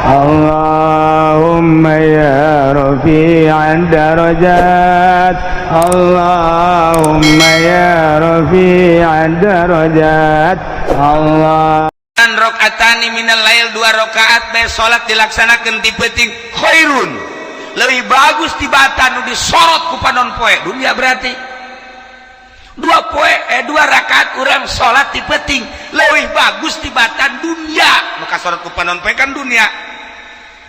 Allahumma ya rafi'ad darajat Allahumma ya rafi'ad darajat Allah. Rakaatani minal lail, 2 rakaat bae salat dilaksanakeun ti peuting khairun, lebih bagus tibatan nu disorot ku panon poe dunia. Berarti 2 rakaat urang salat ti peuting lebih bagus tibatan dunia maka sorot ku panon poe kan dunia.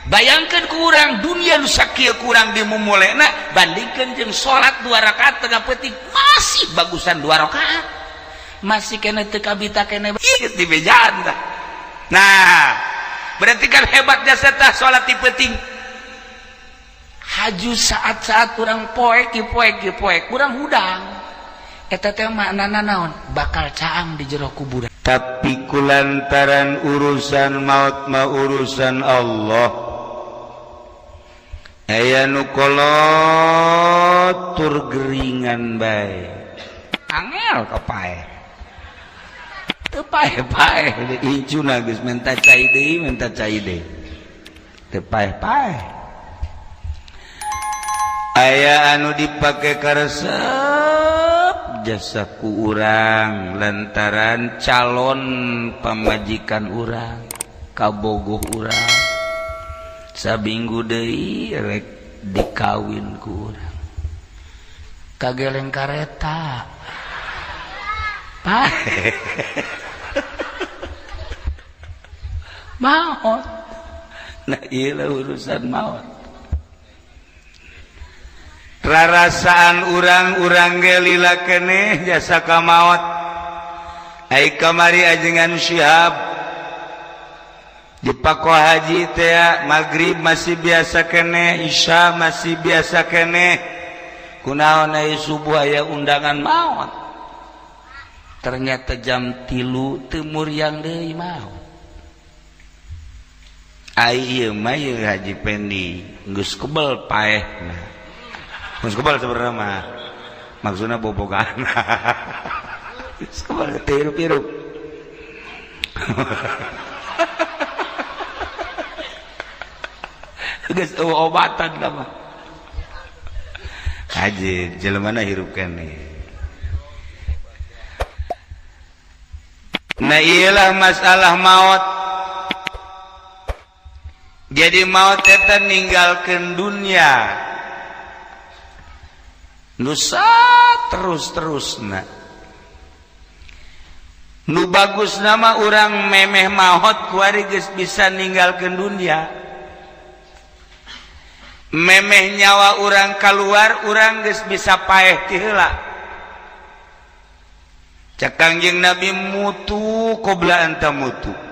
Bayangkeun ku urang dunia nu sakieu kurang dimumulena bandingkeun jeung salat 2 rakaat tengah peuting masih bagusan 2 rakaat, masih kena teu kabita kene di bejaan tah. Nah, berarti kan hebat jasa tah salat ti peuting. Haju saat-saat urang poek urang hudang. Eta teh maknana naon? Bakal caang di jero kuburan. Tapi kulantaran urusan maut mah urusan Allah. Aya nu kolot tur geringan bae. Angel kapae. Teu pae-pae icuna geus menta cai deui. Teu pae-pae. Aya anu dipake karesep jasa ku urang lantaran calon pamajikan urang kabogoh urang sabinggu deui rek dikawin ku urang kageleng kareta pae maot. Nah ieu urusan maut. Rarasaan urang-urang ge lila keneh jasa ka maot. Ai kamari ajengan Syihab di Pako Haji teh magrib masih biasa keneh, isya masih biasa keneh. Kunaon ai subuh aya undangan maot. Ternyata jam 3 teu muryang deui maot. Ai ieu mah Haji Pendi geus kebel paehna. Geus kebal sebenarnya mah maksudna bobogan. Geus kebal tirup-tirup. Geus obatan lah mah. Haji jelemana hirup keneh. Nah iyalah masalah maut. Jadi maut eta ninggalkeun dunia nusa terus-terusna. Nu bagus nama urang memeh maut kuari geus bisa ninggalkeun dunia. Memeh nyawa urang keluar urang geus bisa paeh ti heula. Cak Kangjeng Nabi mutu qobla anta mutu.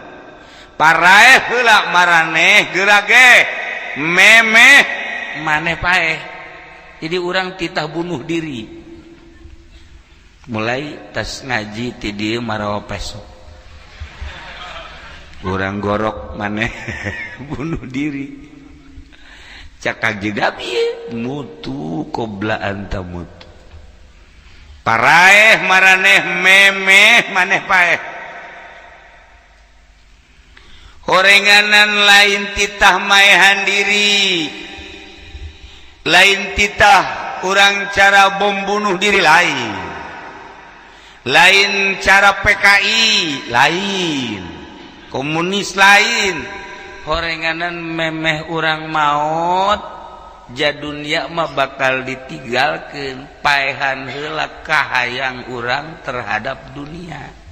Paraeh heula maraneh geurage memeh maneh paeh. Jadi orang titah bunuh diri. Mulai tas ngaji ti dieu marawa peso. Urang gorok maneh bunuh diri. Cak Kangjeng Nabi mutu qobla anta mutu. Paraeh maraneh memeh maneh paeh. Horenganan lain titah maehan diri, lain titah urang cara bom bunuh diri lain cara PKI lain, komunis lain. Horenganan memeh urang maut jadunya mah bakal ditinggalkeun paehan heula kahayang urang terhadap dunia.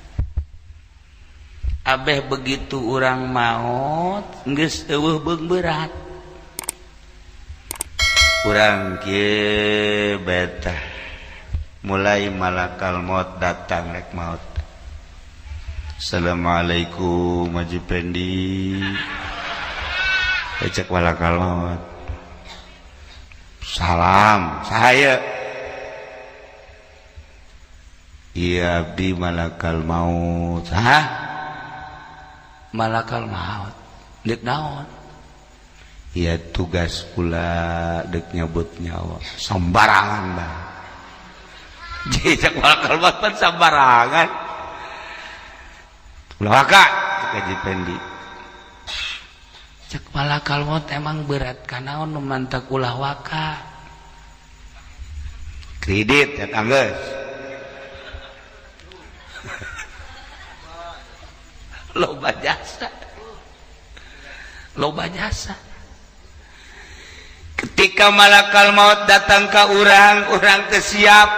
Abeh begitu urang maut geus eueuh beung berat. Urang kieu betah mulai malakal maut datang rek maut. Assalamualaikum Haji Pendi. Cek malakal maut. Salam, saya. Iya abdi malakal maut. Hah? Malakal maut dek naon? Ya tugas pula dek nyebut nyawa sembarangan bang. Jejak malakal maut pan sembarangan. Ulawaka Haji Pendi cek malakal maut emang berat kanaon nu mantak ulah waka kredit ya tangges loba jasa ketika malakal maut datang ke urang teu siap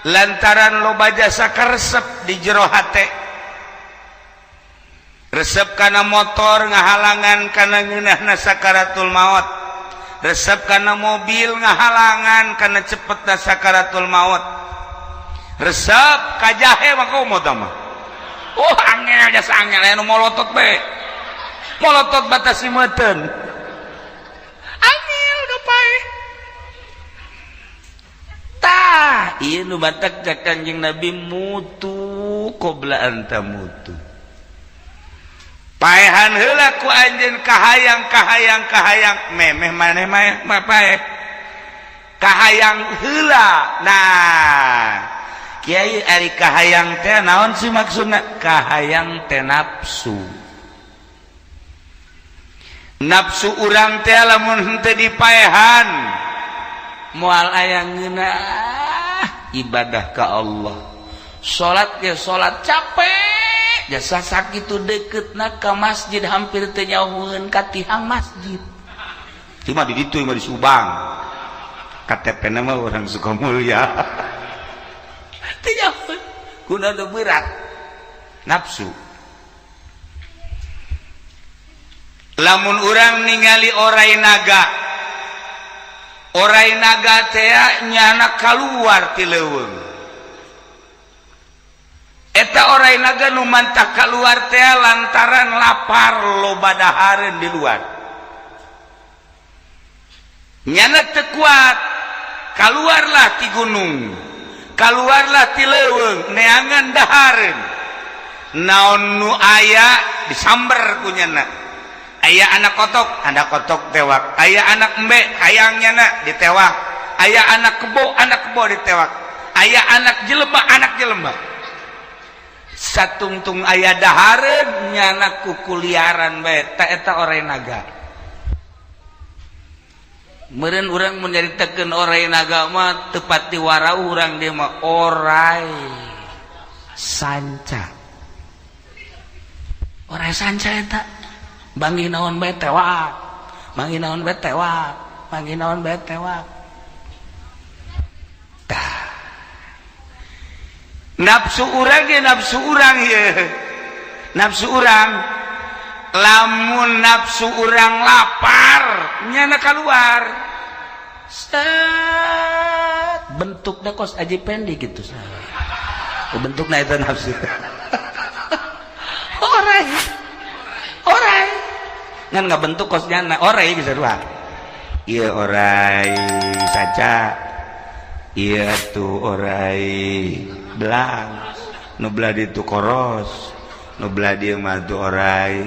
lantaran loba jasa karesep di jero hate resep kana motor ngahalangan kana ngeunahna sakaratul maut resep kana mobil ngahalangan kana cepetna sakaratul maut resep ka jahe mah kumaha mah angel jasa angel anu molotot be molotot batas simeuteun angel da pae tah ieu nu batak cak Kanjeng Nabi mutu qobla anta mutu paehan heula ku anjeun kahayang memeh maneh mah paeh kahayang heula nah kiai ari kahayang teh naon sih maksudna kahayang teh nafsu urang teh lamun henteu dipaehan moal aya ngeunah ibadah ka Allah salat ge salat capek jasa sakitu deuketna ka masjid hampir teu nyauheun ka tihang masjid cuma di ditu mah di Subang KTP-na mah orang Sukamulya tidak guna berat nafsu lamun urang ningali orai naga teh nyana kaluar ti leuweung eta orai naga nu mantah kaluar teh lantaran lapar loba dahareun di luar nyana teu kuat kaluarlah ti gunung kaluarlah ti leuweung neangan dahareun naon nu aya disamber ku nyana aya anak kotok tewak aya anak embe hayangnyana ditewak aya anak kebo ditewak aya anak jelema satungtung aya dahareun nyana kukuliaran bae eta orai naga meureun urang mun nyaritakeun orai naga mah teu pati warau urang dia mah orai sanca eta bangi naon bae tewak tah nafsu urang lamun nafsu urang lapar nyana keluar set bentukna kos aji pendek gitu bentukna itu nafsu orai ngan nggak bentuk kosnya orai bisa dua iya orai saja iya tuh orai belang nu beladi tu koros nu beladi mah tu orai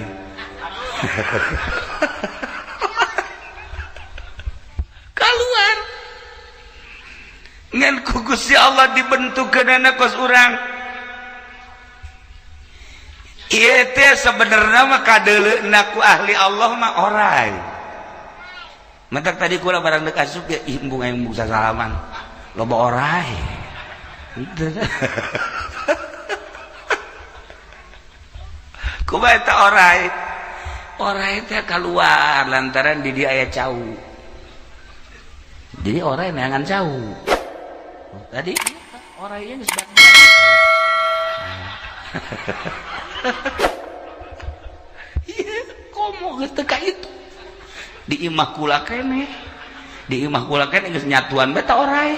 keluar ngan ku Gusti Allah dibentukeunana kos urang ieu teh sabenerna mah kadeuleuna ku ahli Allah mah orai matak tadi kula barang deuk asup ya embung sasalaman loba orai kumaha eta orai teh keluar lantaran di dia aya cau jadi orai neangan cau tadi orainya geus bae iya komo geus teu ka itu di imah kula keneh geus nyatuan bae ta orai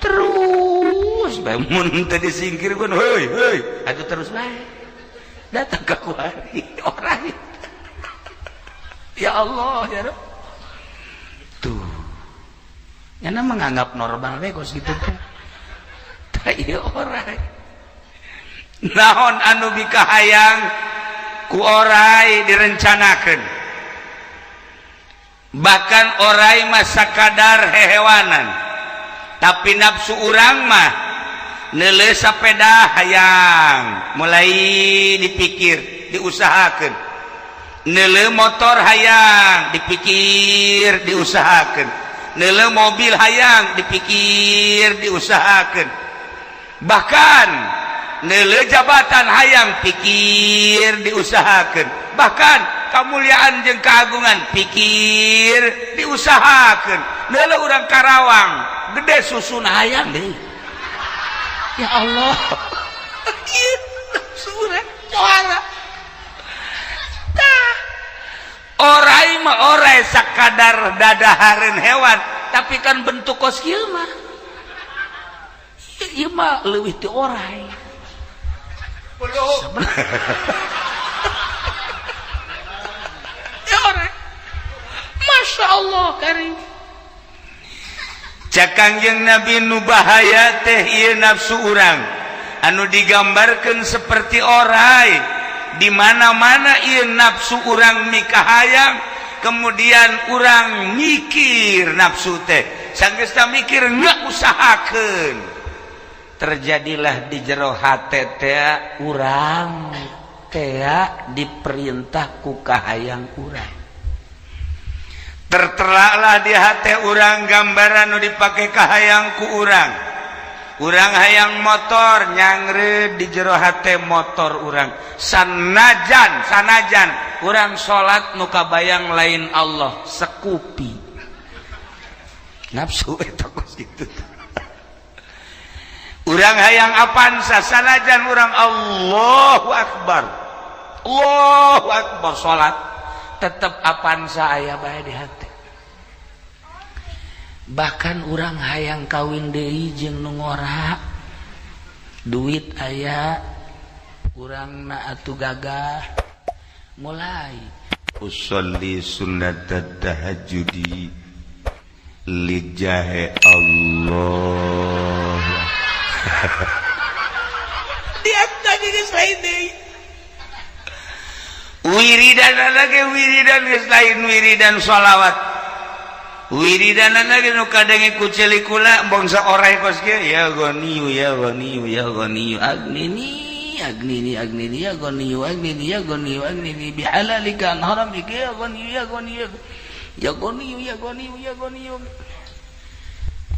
terus bae mun teu disingkirkeun heuy atuh terus bae datang ka kuari orai ya Allah ya Rabb tuh nyana menganggap normal we kos gitu teh tah ieu orai naon anu bikahayang ku orai direncanakeun bahkan orai mah sakadar hehewanan tapi nafsu urang mah neuleuh sapeda hayang mulai dipikir diusahakeun neule motor hayang dipikir diusahakeun, neule mobil hayang dipikir diusahakeun, bahkan neule jabatan hayang pikir diusahakeun, bahkan kamuliaan jeung keagungan pikir diusahakeun, neule urang Karawang gede susun hayang deui. Ya Allah. Surah juara. Tah. Orai mah orai sakadar dadahareun hewan, tapi kan bentuk kos kieu mah. Ieu mah leuwih ti orai. Ya orai. Masya Allah karim. Cakangjeng Nabi nu bahaya teh ieu nafsu urang anu digambarkeun seperti orai, di mana-mana ieu nafsu urang mikahayang, kemudian urang mikir nafsu teh sanggeus mikir nggak usahakeun, terjadilah di jero hate teh urang teh diperintah ku kahayang urang. Terteralah di hati urang gambaran nu dipake kahayang ku urang. Urang hayang motor nyangre di jero hati motor urang. Sanajan urang salat nu kabayang lain Allah sekupi. Nafsu eta kos kitu. Urang hayang apansa sanajan urang Allahu Akbar. Allahu Akbar salat tetap apansa aya bae di hati. Bahkan urang hayang kawin deui jeung nu ngora, duit aya, urang na atuh gagah mulai usolli sunnatat tahajjudi lijahe Allah. Diat tadi geus lain deui. Wiridan lagi wiridan geus lain wiridan shalawat. Wiridan lagi nu kadange ku celikula bangsa orai kos kieu ya goniyu ya goniyu ya goniyu agnini agnini agnini ya goniyu agnini ya goniyu agnini bihalalika an haramika ya goniyu ya goniyu ya goniyu ya goniyu ya goniyu.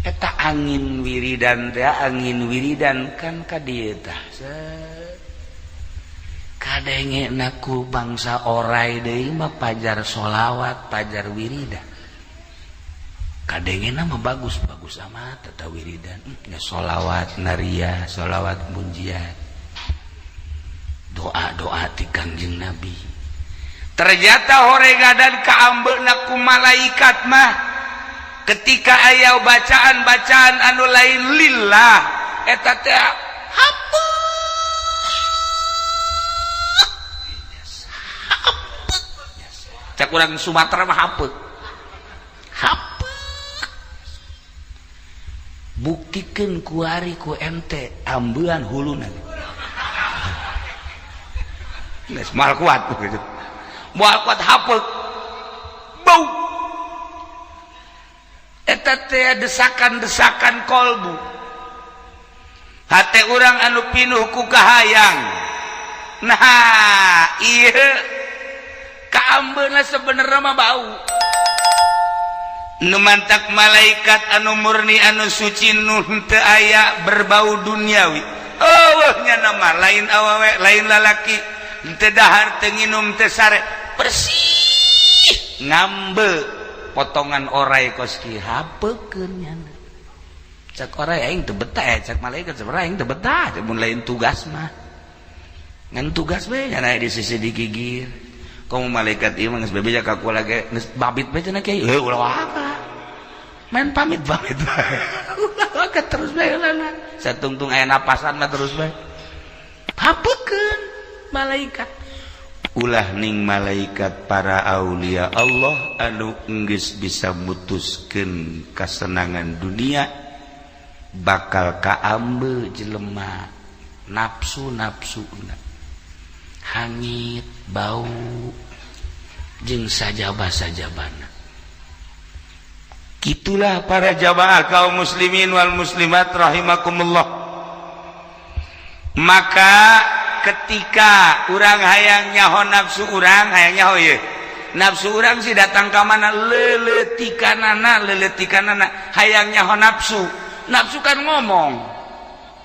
Eta angin wiridan teh angin wiridan kan ka dieu tah kadenge naku bangsa orai deui mah pajar sholawat pajar wiridan. Kadenge nama bagus-bagus amat tata wiridan. Ya sholawat naria, sholawat munjiat, doa-doa ti Kangjeng Nabi. Ternyata horegadan kaambeuna ku malaikat mah ketika aya bacaan-bacaan anu lain lillah eta teh hapeuh. Cak urang Sumatera mah hapeuh. Buktikeun ku ari ku ente ambean huluna geus moal kuat begitu moal kuat hapeuh bau eta teh desakan-desakan kolbu hate urang anu pinuh ku kahayang. Nah ieu kaambeuna sebenarnya mah bau nu mantak malaikat anu murni anu suci nu teu aya berbau duniawi. Eueuhnya nama lain awewe lain lalaki teu dahar teu nginum teu sare bersih ngambe potongan orai kos kieu hapeukeun nya. Cak orai aing teu betah cak malaikat sebenarnya aing teu betah mun lain tugas mah. Ngan tugas we nya di sisi digigir. Kamu malaikat ieu mah geus bebeja ka kula ge geus babit bae cenah kieu. Heuh ulah wae. Main pamit bae. Ulah wae terus bae ulana. Satungtung aya napasan mah terus bae. Hapeukeun malaikat. Ulah ning malaikat para aulia Allah anu geus bisa mutuskeun kasenangan dunia bakal kaambe jelema nafsu-nafsuna. Hangit, bau, jeung sajabah-sajabana. Kitulah para jamaah kaum muslimin wal muslimat rahimakumullah. Maka ketika urang hayang nyaho nafsu urang hayang nyaho ye nafsu urang sih datang ke mana leletikanana hayang nyaho nafsu kan ngomong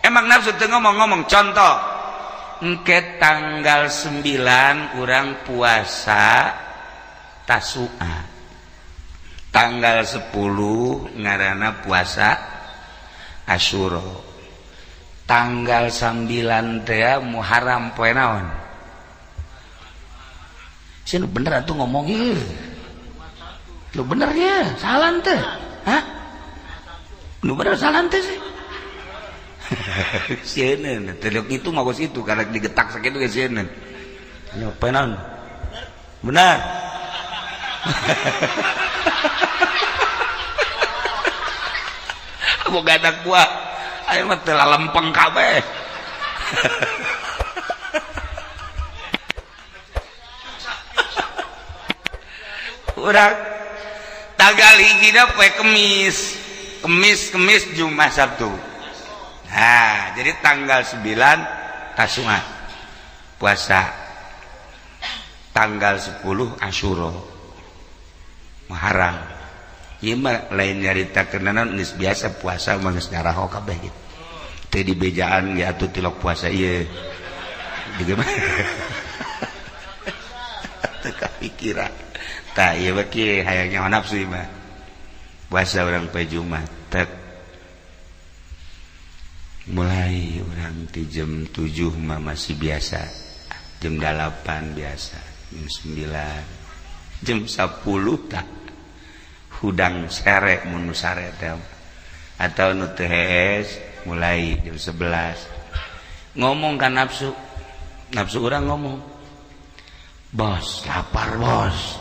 emang nafsu teu ngomong contoh engke tanggal 9 urang puasa Tasu'a tanggal 10 ngaranna puasa Asyura tanggal 9 teh Muharram poe naon sih lu bener atuh ngomong ieu lu bener ya salan teh hah lu bener salan teh sih sieun teluk itu mah geus itu karek digetak sakitu ge sieun nya poe naon benar boga anak buah ayo mah teu lempeng kabeh urang tanggal hijina poe kemis Jumat Sabtu nah jadi tanggal 9 Tasu'a puasa tanggal 10 Asyura Muharram ieu mah lain nyaritakeun naon geus biasa puasa mah geus ngaraho kabeh gitu teu dibejaan ge atuh tilok puasa ieu dieu mah teu kapikiran tah ieu mah kieu hayang nyaho nafsu ieu mah puasa urang poe Jumat tek mulai urang di jam 7 mah masih biasa jam 8 biasa jam 9 jam 10 tah hudang sere mun sare teh atau nu teu hees mulai jam 11 ngomong kan nafsu urang ngomong bos lapar bos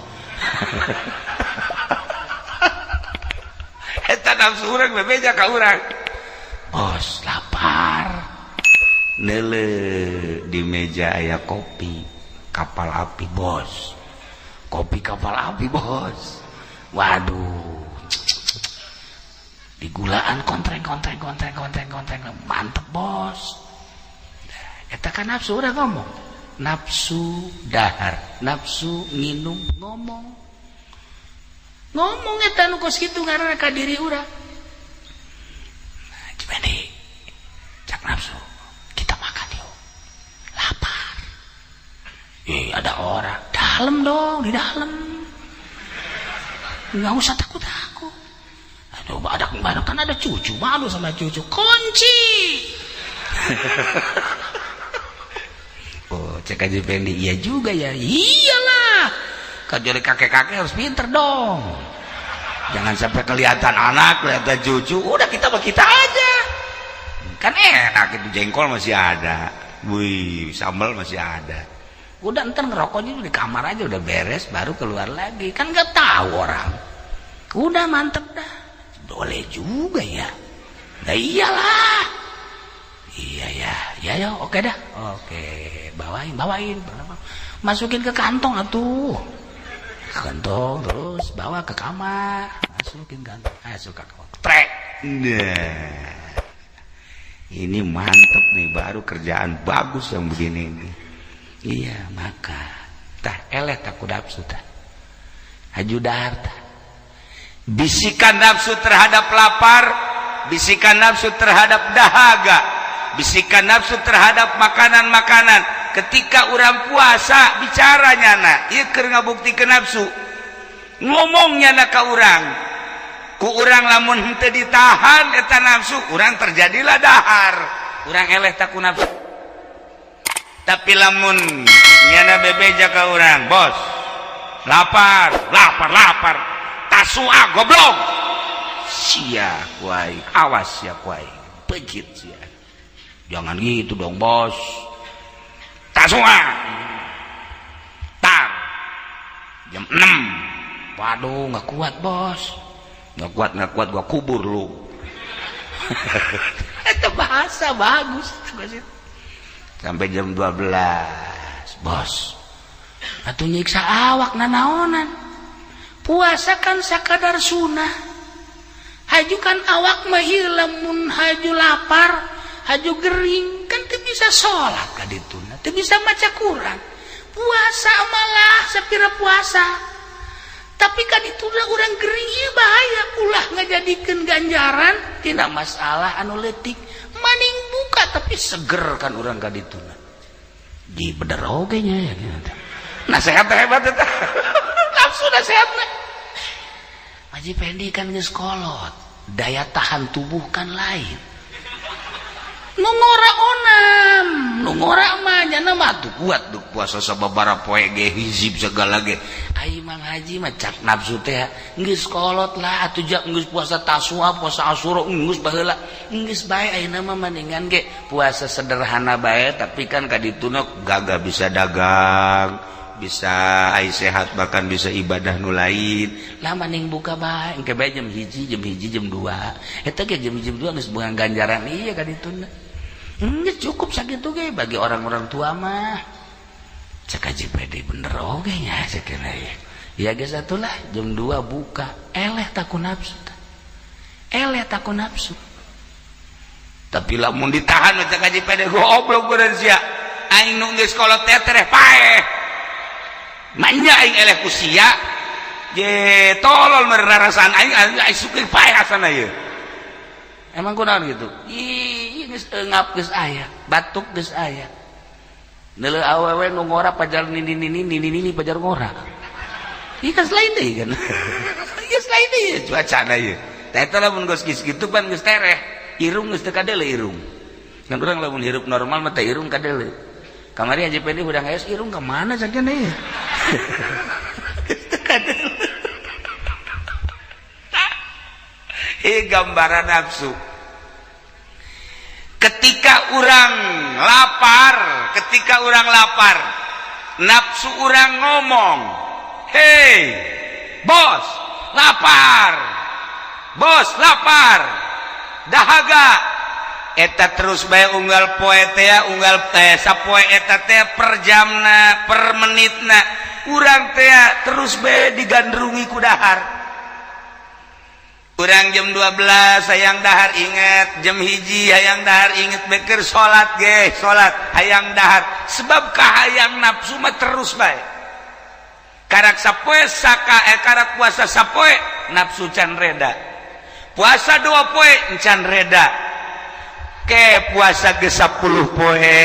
eta nafsu urang bebeja ka urang bos lapar neule di meja aya kopi kapal api bos kopi kapal api bos waduh digulaan kontreng mantep bos eta kan nafsu udah ngomong nafsu dahar nafsu nginum ngomong eta nu kos kitu ngaranna ka diri urang gimana cak nafsu kita makan yuk lapar ada orang dalam dong di dalam nggak usah takut. Aduh, ada kan ada cucu, malu sama cucu. Kunci. Oh, cek aja Fendi, iya juga ya. Iyalah. Kalau kakek-kakek harus pinter dong. Jangan sampai kelihatan anak, kelihatan cucu. Udah kita aja. Kan enak itu jengkol masih ada. Wih, sambal masih ada. Udah ntar ngerokoknya di kamar aja udah beres baru keluar lagi kan nggak tahu orang udah mantep dah boleh juga ya nah iyalah iya oke dah oke bawain masukin ke kantong atuh kantong terus bawa ke kamar masukin kantong masukkan trek nah ini mantep nih baru kerjaan bagus yang begini nih. Iya maka tah eleh takut nafsu tah haju dahar tah bisikan nafsu terhadap lapar bisikan nafsu terhadap dahaga bisikan nafsu terhadap makanan-makanan ketika urang puasa bicaranya na ieu keur ngabuktikeun nafsu ngomongnya na ka urang ku urang lamun henteu ditahan eta nafsu urang terjadilah dahar urang eleh takut nafsu. Tapi lamun nyana bebeja ka urang bos lapar Tasu'a goblok sia kuai awas sia kuai pejit sia jangan gitu dong bos Tasu'a tar jam 6 waduh nggak kuat bos nggak kuat gua kubur lu itu bahasa bagus sampai jam 12 bos atuh nyiksa awak nanaonan puasa kan sakadar sunnah haju kan awak mah lamun haju lapar haju gering kan teu bisa sholat ka dituna teu bisa maca Quran. Puasa malah sapira puasa. Tapi kan itu urang gering ieu bahaya ulah ngajadikeun ganjaran tina masalah anu leutik. Maning buka tapi seger kan urang ka dituna. Di bener oge nya ya. Nasehat hebat eta. Nafsu nasehatna. Haji Pendi kan geus kolot. Daya tahan tubuh kan lain. Nu ngora onam, nu ngora mah nya mah tuh kuat tuh puasa sababaraha poe ge hizib segala ge. Ai Mang Haji mah cak nafsu teh geus kolot lah atuh jak geus puasa tasawuf, puasa Asyura geus baheula. Geus bae ayeuna mah mendingan ge puasa sederhana bae tapi kan kadituna gagah bisa dagang, bisa ai sehat bahkan bisa ibadah nu lain. Lah mending buka bae engke bae jam 1, jam 2. Eta ge jam 2 geus buang ganjaran ieu kadituna. Cukup sakitu ge bagi orang-orang tua mah. Cek Haji Pede bener oge nya sakira ya. Ya geus atulah jam 2 buka, eleh takun nafsu. Eleh takun nafsu. Tapi lamun ditahan cek Haji Pede goblok beureun sia. Aing nu geus kolot teh tereh paeh. Manya aing eleh ku sia. Je tolol merarasaan aing sukeun paeh asana ieu. Emang kunaon gitu? Ih, geus eungap geus aya, batuk geus aya. Neuleuh awewe nu ngora pajar nini pajar ngora. Ieu kan lain deui kan. Geus lain deui cuacana ieu. Tah eta lamun geus kitu pan geus tereh, irung geus teu kadeuleu irung. Kan urang lamun hirup normal mah teh irung kadeuleu. Kamari Haji Pendi udah ngayos irung ka mana sakena ieu? Gambaran nafsu. Ketika orang lapar, nafsu orang ngomong, "Hei, bos, lapar. Dahaga." Eta terus bae unggal poe teh unggal sapoe eta teh per jamna, per menitna. Urang teh terus bae digandrungi ku dahar. Urang jam 12 hayang dahar inget, jam 1 hayang dahar inget beker salat ge, salat hayang dahar. Sebab kahayang nafsu mah terus bae. Karak sapoe karak puasa sapoe nafsu can reda. Puasa 2 poe encan reda. Ke puasa ge 10 poe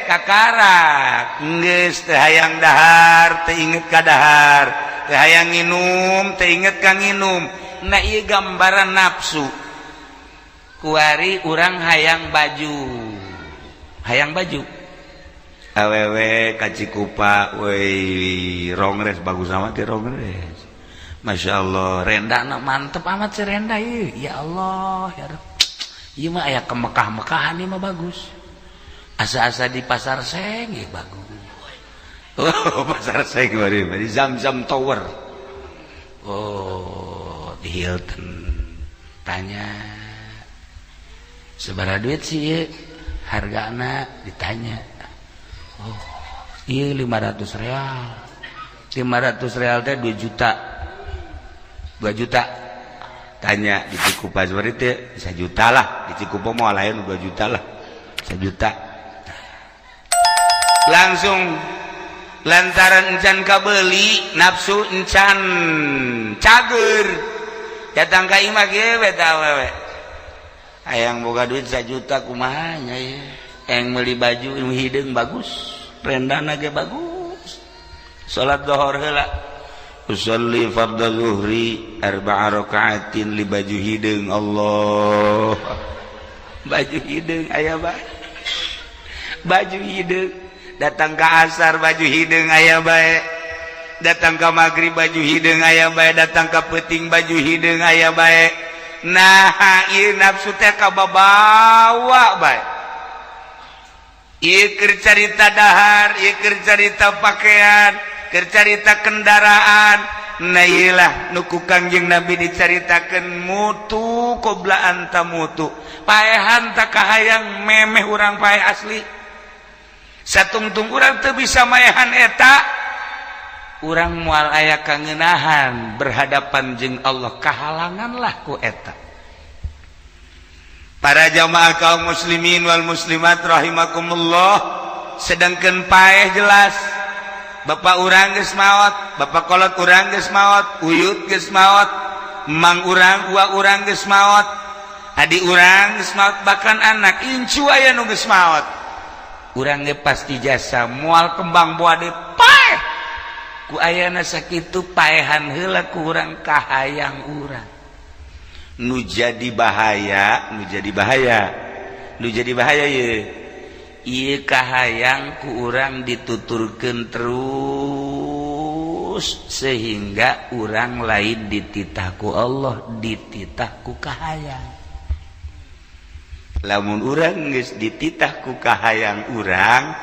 kakarak geus teu hayang dahar, teu inget ka dahar, teu hayang nginum, teu inget ka nginum. Nah iya gambaran nafsu. Kuari urang hayang baju awewe kacikupa woi rongres bagus amat ya rongres. Masya Allah rendana mantep amat si renda iya. Ya Allah ya Rabb. Iya mah aya ke Mekah-Mekahan ini mah bagus. Asa-asa di pasar seng ya bagus. Oh pasar seng di Zam-Zam Tower. Oh di Hilton tanya seberapa duit sih hargana ditanya. Oh iya 500 real teh 2 juta tanya di Cikupa seperti itu 1 juta lah di Cikupa mau lain 2 juta lah 1 juta langsung lantaran encan kabeli nafsu encan cager datang ka imah ge beta awewe hayang boga duit 1 juta kumaha nya ye eng meuli baju hideung bagus rendana ge bagus salat zuhur heula usolli fardhu zuhri 4 rakaatin li baju hideung Allah baju hideung aya bae baju hideung datang ke asar baju hideung aya bae datang ke maghrib baju hideung aya bae datang ke peuting baju hideung aya bae nah ieu nafsu teh kababawa bae ieu keur carita dahar ieu keur carita pakaian keur carita kendaraan nah ieulah nu ku Kangjeng Nabi dicaritakeun mutu qobla anta mutu paehan tak kahayang memeh urang paeh asli satungtung urang teu bisa maehan eta urang moal aya kangeunahan berhadapan jeung Allah kahalanganlah ku eta. Para jamaah kaum muslimin wal muslimat rahimakumullah sedangkan paeh jelas bapak urang geus maot, bapak kolot urang geus maot, uyut geus maot, emang urang uwa urang geus maot, adi urang geus maot, bahkan anak incu aya nu geus maot. Urang ge pasti jasa moal kembang boade paeh ku ayana sakitu paehan heula ku urang kahayang urang. Nu jadi bahaya ye ieu kahayang ku urang dituturkeun terus sehingga urang lain dititah ku Allah, dititah ku kahayang. Lamun urang geus dititah ku kahayang urang,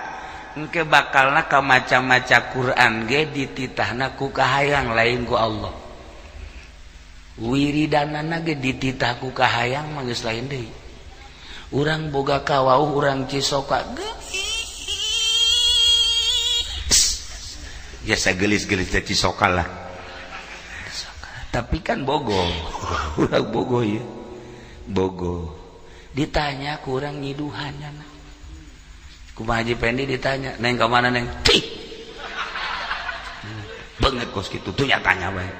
engke bakalna ka maca-maca Quran ge dititahna ku kahayang lain ku Allah. Wiridanana ge dititah ku kahayang mah geus lain deui. Urang boga kawauh urang cisoka biasa gelis-gelis teh cisoka lah. Tapi kan bogo. Urang bogo ya. Bogo. Ditanya ku urang nyiduhannya. Kumaha Haji Pendi ditanya, "Neng ka mana, Neng?" "Tih." Beungeut kos kitu tuh nyatanya bae.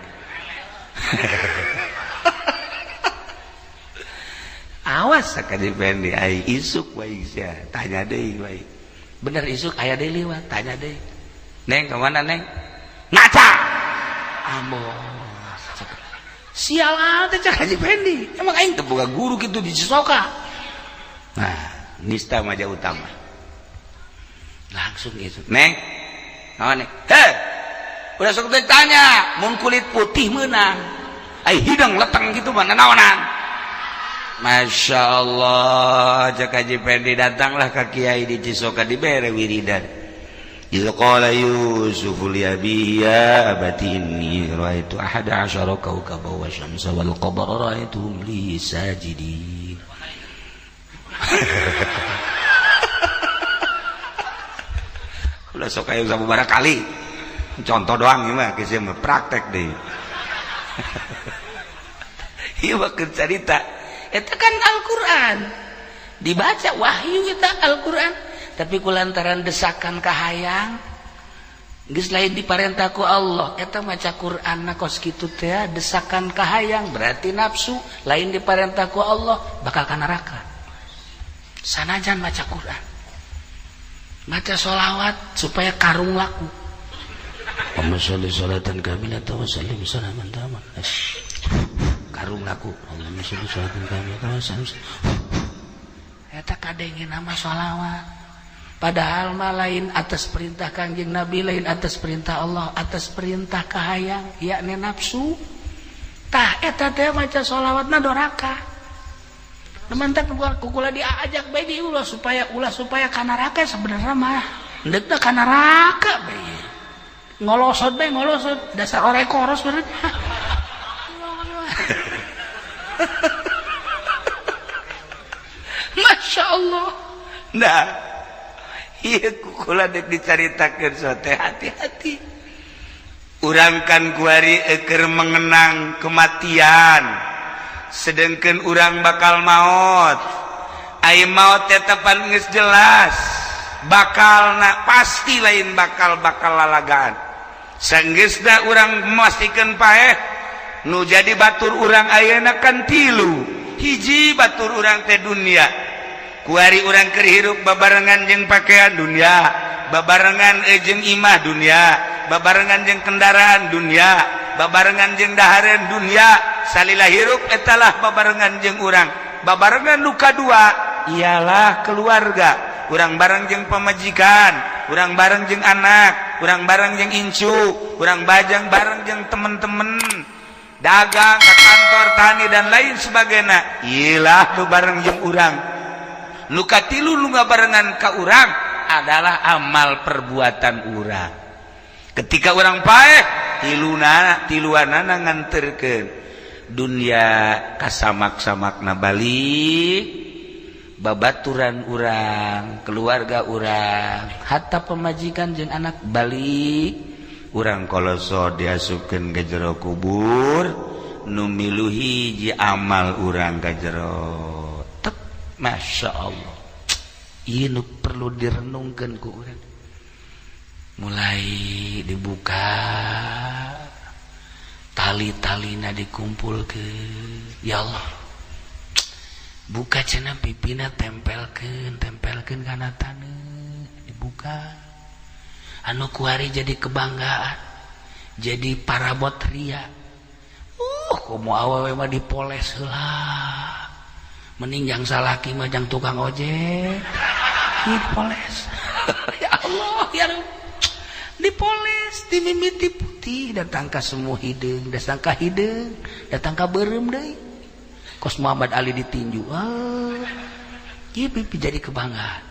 Awas sakali Pendi ai isuk wae sia, tanya deui wae. Bener isuk aya deui liwat, tanya deui. "Neng ka mana, Neng?" "Ngaca." Ambos. Sial teh cak Haji Pendi. Emang aing teu boga guru kitu di Cisoka. Nah, nista maja utama. Langsung isuk. "Neng, naon, Neng?" "Heh. Udah sok teh tanya, mun kulit putih meunang. Ai hidang leteng gitu mah naonan?" Masya Allah, cak Haji Pendi datanglah ke Kiai di Cisoka dibere wiridan. Qala Yusuf li abihi ya abati inni ra'aitu ahada asyara kawkaba wa syamsa wal qamara ra'aituhum li sajidin. Ulah sok aya sabubaraha kali. Contoh doang ieu mah geus mah praktek deui. Ieu mah cerita. Itu kan Al-Quran dibaca wahyu kita Al-Quran, tapi kulantaran desakan kahayang geus lain diparentah ku Allah eta maca Quran na kos kitu teh desakan kahayang berarti nafsu lain diparentah ku Allah bakal ka neraka. Sanajan maca Quran, maca sholawat supaya karung laku. Allahumma sholli sholatan kamilatan wa sallim salaman taman. Karung laku. Allahumma sholli sholatan kamilatan wa sallim. Eta kadenge nama sholawat. Padahal mah lain atas perintah Kangjeng Nabi, lain atas perintah Allah, atas perintah kahayang, yakni nafsu. Tah eta teh maca sholawatna doraka. Namun teh kukula diajak bae di ulah supaya ka neraka sebenarnya mah. Endeup teh ka neraka bae. Ngolosot bae ngolosot dasar orekoros berarti. Masya Allah. Nah, iya kukula dek dicaritakeun sote hati-hati. Urang kan kuari keur mengenang kematian, sedangkan urang bakal maut. Ai maut teh tepan geus jelas. Bakalna pasti lain bakal lalagaan. Sanggeusna urang memastikan paeh nu jadi batur urang ayeuna kan 3. Hiji batur urang teh dunia. Kuari urang keur hirup babarengan jeung pakaian dunia, babarengan jeung imah dunia, babarengan jeung kendaraan dunia, babarengan jeung dahareun dunia. Salila hirup etalah babarengan jeung urang. Babarengan nu kadua ialah keluarga. Urang bareng jeung pamajikan, urang bareng jeung anak, urang bareng jeung incu, urang bareng jeung temen-temen dagang ke kantor tani dan lain sebagainya. Iyalah nu bareng jeung urang. Nu katilu nu ngabarengan ka urang adalah amal perbuatan urang. Ketika urang paeh tiluanana nganterkeun dunia kasamak-samakna balik. Babaturan urang, keluarga urang, hatta pemajikan jeung anak balik. Urang koloso diasupkeun ka jero kubur, nu milu hiji amal urang ka jero. Masya Allah. ieu nu perlu direnungkeun ku urang. Mulai dibuka tali-talina dikumpulkeun. Ya Allah, buka cenah pipina tempelkeun kana taneuh, dibuka. Anu kuari jadi kebanggaan, jadi parabot ria. Komo awewe mah dipoles heula. Mending jang salaki mah jang tukang ojek. Dipoles. Ya Allah, ya Rabb. Dipoles, dimimiti putih, datang ka semu hideung, datang ka hideung, datang ka beureum deui. Kos Muhammad Ali ditinju. Ieu pipi jadi kebanggaan.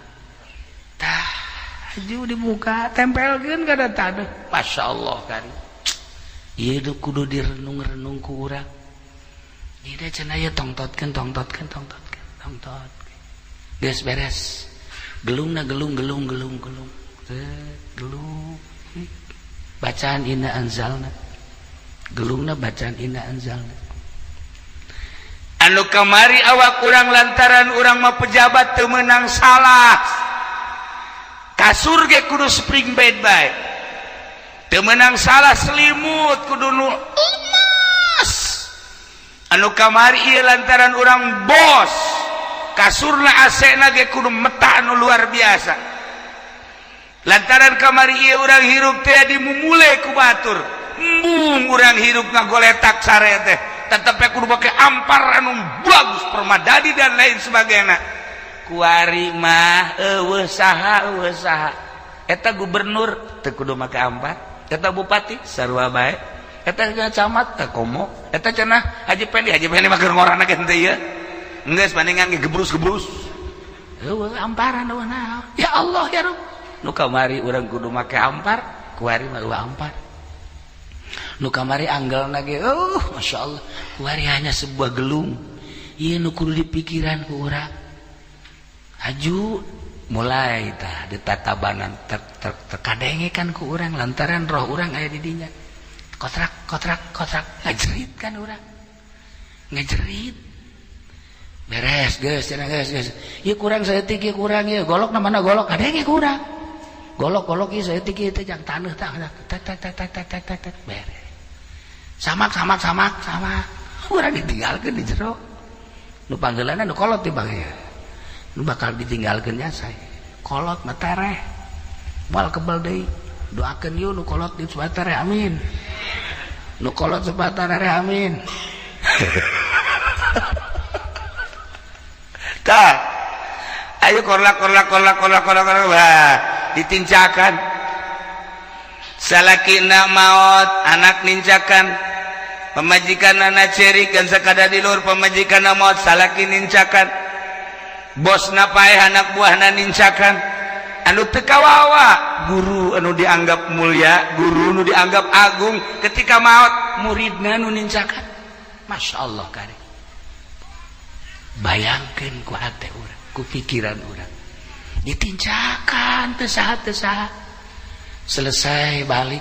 Tah, aju dibuka, tempelkeun kana taneuh. Masyaallah kari. Ieu kudu direnung-renung ku urang. Ieu cenah ieu tongtotkeun. Geus beres. Gelungna gelung. Gelung. Bacaan inna anzalna. Gelungna bacaan inna anzalna. Anu kamari awak urang lantaran urang mah pejabat teu meunang salah. Kasur ge kudu spring bed bae. Teu meunang salah selimut kudu nu emas. Anu kamari ieu lantaran urang bos. Kasurna AC-na ge kudu meta anu luar biasa. Lantaran kamari ieu urang hirup teh dimumule ku batur. Embung urang hirup ngagoletak sare teh. Tetep kudu make ampar anu bagus permadani dan lain sebagainya. Kuari mah eueuh saha. Eta gubernur teu kudu make ampar. Eta bupati sarua bae. Eta camat teu komo. Eta cenah Haji Pendi mah keur ngorana ge teh ieu. Enggeus paningan ge gebrus. Eueuh amparan eueuh naon. Ya Allah ya Rabb. Nu kamari urang kudu make ampar, kuari mah eueuh ampar. Nu kamari anggelna ge masyaallah, kuari hanya sebuah gelung. Ieu nu kudu dipikiran ku urang. Aju mulai tah ditatabanan terkadengekan ku urang lantaran roh urang aya di dinya. Kotrak ngajerit kan urang. Ngajerit. Beres geus cenah geus. Ieu kurang saeutik ieu kurang ieu. Golokna mana golok kadenge ku urang. Golok ieu saeutik ieu teh jang taneuh tah tek beres. Samak. Urang ditinggalkeun di jero. Nu panggeulana nu kolot ti bang ieu. Nu bakal ditinggalkeun nya sae. Kolot mah tereh. Moal kebal deui. Doakeun ieu nu kolot di supaya tereh amin. Nu kolot supaya tereh amin. Tah. Ayo korlak. Ditincakan. Salakina maot anak nincakan. Pemajikan anak cerikeun sakada di luhur pemajikan maot salaki nincakan. Bosna paeh anak buahna nincakan. Anu teu kawawa guru anu dianggap mulia, guru anu dianggap agung ketika maot muridna anu nincakan. Masyaallah kari. Bayangkeun ku hate urang, ku pikiran urang. Ditincakan teu saha selesai balik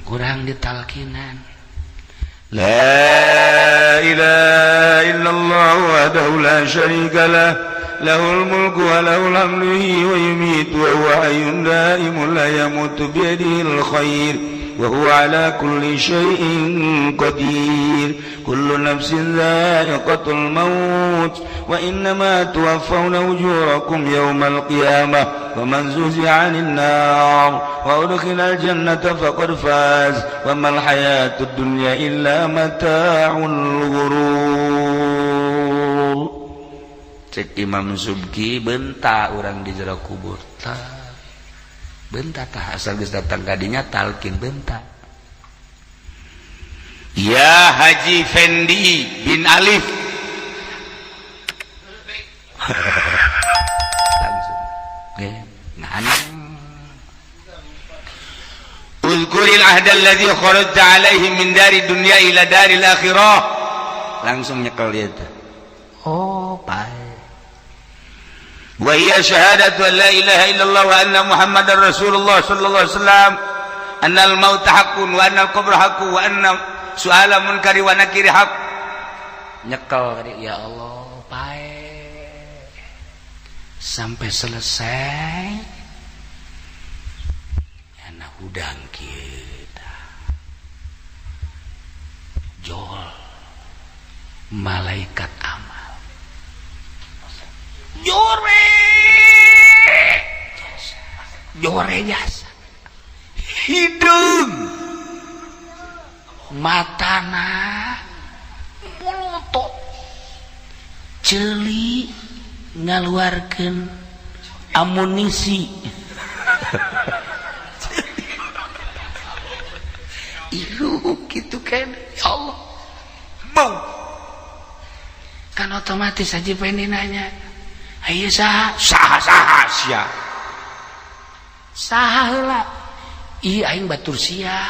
kurang ditalkinan la ilaha illallah wahdahu la syarika lah lahul mulku wa lahul hamdu wa yumiitu wa huwa hayyun daimun la yamutu bi yadihil khair wa huwa ala kulli syai'in qadir kullu nafsin dha'iqatul maut wa innama tuwaffawna ujurakum yawmal qiyamah wa man zuhziha 'anil nar wa udkhilal jannata faqad faz wa mal hayatud dunya illa mata'ul ghurur. Cek Imam Subki benta urang di jero kubur tah benta tah asal geus datang ka dinya talkin benta. Ya Haji Fendi bin Alif langsung nganang uzkuril ahda alladhi kharajta alaihi min dari dunya ila daril akhirah langsung nyekel dia teh. Oh baik. Wa hiya syahadatu an la ilaha illallah wa anna muhammadar rasulullah sallallahu alaihi wasallam anna al maut haqqun wa anna al qabr haqqun wa anna su'ala munkari wa nakiri haqq. Nyekel ya Allah baik. sampai selesai anak udang kita jol malaikat amal jore jasa hidung matana melotot celi ngaluarkeun amunisi ilu gitu kan ya Allah mau kan otomatis aja pengen nanya ayo saha sia saha heula ieu aing batur sia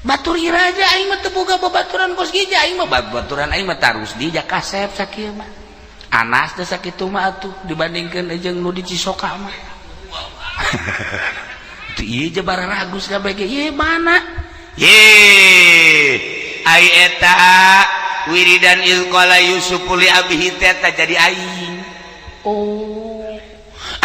batur iraja aing mah teu boga babaturan kos gija aing mah babaturan aing mah tarus di jakasep sakieu mah anas da sakitu mah atuh dibandingkeun jeung nu di Cisoka mah teu ieu je bararagus kabeh ge ieu mana ye ai eta wiridan ilqala yusufuli abihi teh jadi aing oh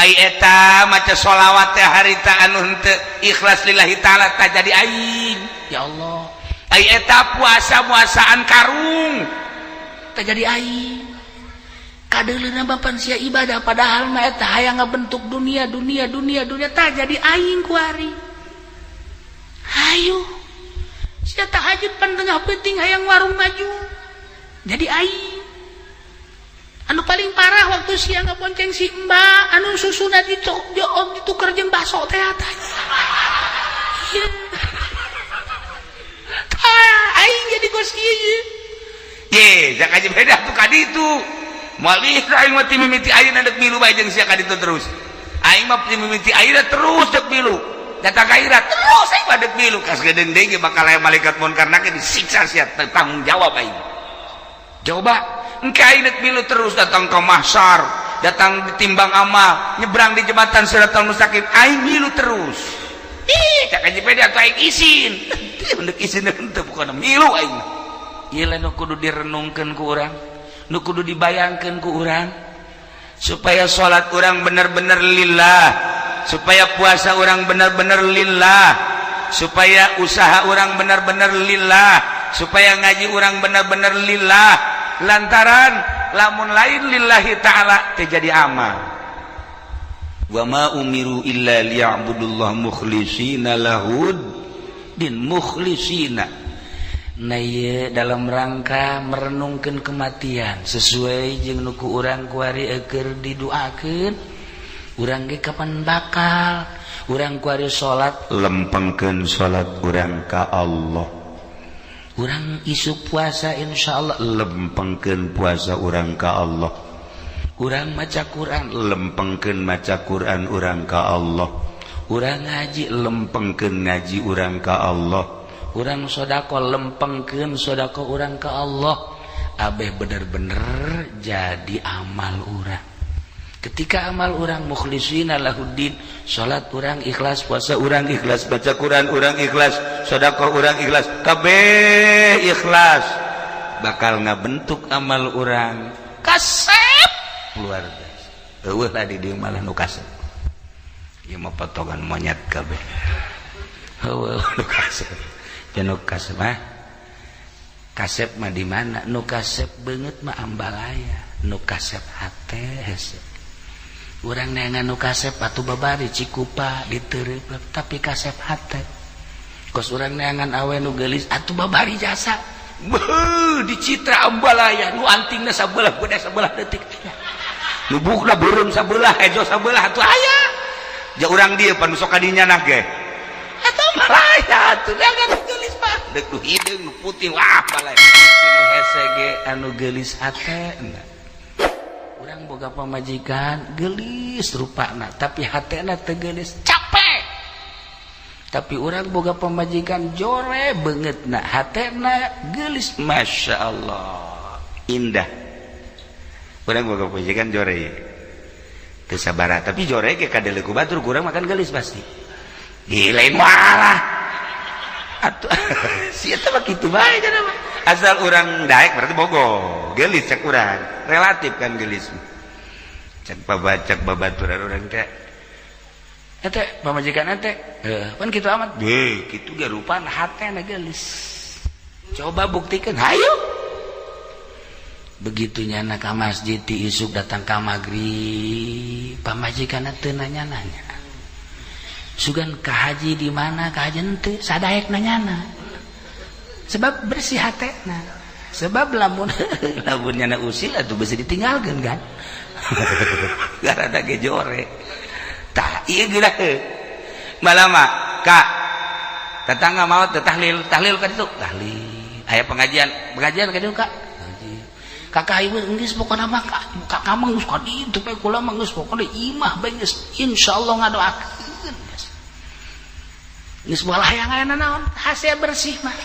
ai eta maca sholawat teh harita anu henteu ikhlas lillahi taala teh jadi aing ya Allah ai eta puasaan karung teh jadi aing kadeuleuna bapan sia ibadah padahal mah eta hayang ngabentuk dunia teh jadi aing ku ari hayu sia tahajud pan tengah penting hayang warung maju jadi aing anu paling parah waktu siang ngabonceng si mbak anu susuna ditukar jeung baso teh aing jadi kos ieu ye jak aja beda tuh kaditu malih aing mah ti mimiti ayeuna dek milu bae jeung sia kaditu terus aing mah ti mimiti ayeuna terus dek milu datang kairat terus aing mah dek milu kas gedeung deui bakal aya malaikat munkar nake disiksa sia tanggung jawab aing coba engke aing dek milu terus datang ke mahsyar datang ditimbang amal nyebrang di jembatan Siratal Mustaqim aing milu terus jak aja beda tuh aing isin dek isin henteu bukan milu aing ieu lain kudu direnungkeun ku urang nu kudu dibayangkeun ku urang supaya salat urang bener-bener lillah supaya puasa urang bener-bener lillah supaya usaha urang bener-bener lillah supaya ngaji urang bener-bener lillah lantaran lamun lain lillahi ta'ala terjadi amal wa ma umiru illa liya'budullah mukhlishina lahud din mukhlishina nah ieu dalam rangka merenungkeun kematian sesuai jeung nu ku urang kuari keur didoakeun urang ge kapan bakal urang kuari salat lempengkeun salat urang ka Allah urang isu puasa insyaallah lempengkeun puasa urang ka Allah urang maca Quran lempengkeun maca Quran urang ka Allah urang ngaji lempengkeun ngaji urang ka Allah urang sodako lempengkeun sodako urang ka Allah abeh bener-bener jadi amal urang ketika amal urang mukhlishina lahuddin salat urang ikhlas puasa urang ikhlas baca Quran urang ikhlas sedekah urang ikhlas kabeh ikhlas bakal ngabentuk amal urang kasep luar biasa eueuh lah di dieu malah nu kasep ieu mah potongan monyet kabeh eueuh nu kasep jeung nu kasep mah kasep mah di mana nu kasep beungeut mah ambalaya nu kasep hate hese urang neangan nu kasep atuh babari Cikupa diteureupeup tapi kasep hate kos urang neangan awe nu geulis atuh babari jasa beuh di Citra ambalaya nu antingna sabelah beda sabelah detik lubukna beureum sabelah ejo sabelah atuh aya ja urang dieu pan sok kadinya nah ge atuh malaya atuh neangan nu geulis mah deuk nu hideung nu putih wah balaya nu hese ge anu geulis hatena urang boga pamajikan geulis rupana tapi hatena teu geulis capek tapi urang boga pamajikan jore beungeutna hatena geulis masyaallah indah urang boga pamajikan jore teu sabaraha tapi jore ge kadeuleuk ku batur urang makan geulis pasti lain malah atuh sia teh mah kitu bae cenah mah asal urang daek berarti bogo geulis cek urang relatif kan geulis cek babaturan orang teh ente pamajikan ente pan kitu amat kitu ge rupan hatena geus coba buktikan hayu begitunya nak ka masjid ti isuk datang ka magrib pamajikan teu nanya-nanya sugan ka haji di mana ka haji teu sadaek nanyana sebab bersih hatena sebab lamunnya na usil atuh bisa ditinggalkeun kan garada ge jore tah ieu geura malama ka tetangga mau tahlil ka ditu tahlil aya pengajian ka ditu ka kakak ibu geus pokona mah kakak mah geus ka ditu bae kula mah geus pokona imah bae geus insyaallah ngadoakeun geus moal hayang aya naon hase bersih mah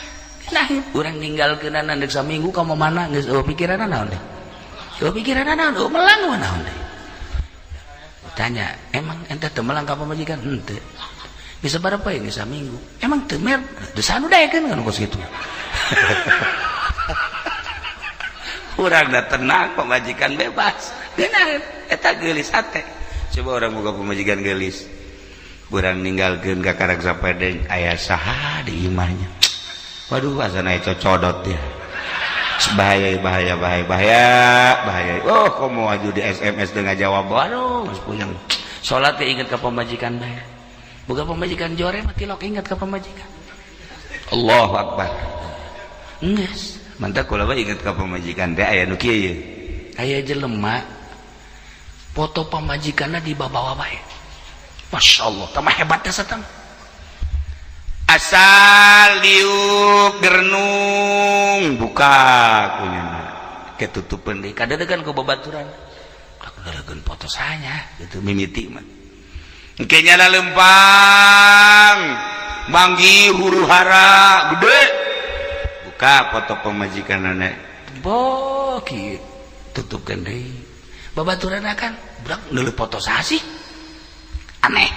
nah urang ninggalkeunana deuk saminggu ka mana geus pikiranna naon deh pikiranna naon melang mah naon deh tanya emang ente teu melang ka pamajikan henteu bisa berapa ya geus saminggu emang teu mer geus anu daekeun kan kos kitu urang da tenang pamajikan bebas geunah eta geulis hate coba orang boga pamajikan geulis urang ninggalkeun ka karang sapedeng aya saha di imahnya waduh asana cocodot ya bahaya oh kok mau aju di SMS dengan jawab waduh mas puyeng salat teh inget ka pamajikan bae boga pamajikan jore mah tilok inget ka pamajikan Allahu akbar geus mantap kula mah inget ka pamajikan teh aya nu kieu aya jelema foto pamajikanna dibawa bae masyaallah tah hebat teh satang asal diuk gernung buka kunyana ketutupan deui kadadegan ku babaturan kadadegan foto sanya gitu mimiti mah engke nyana lempang manggi huru-hara gede buka foto pamajikanana boh kieu tutupkeun deui babaturan kan budak neuleuh foto saha sih aneh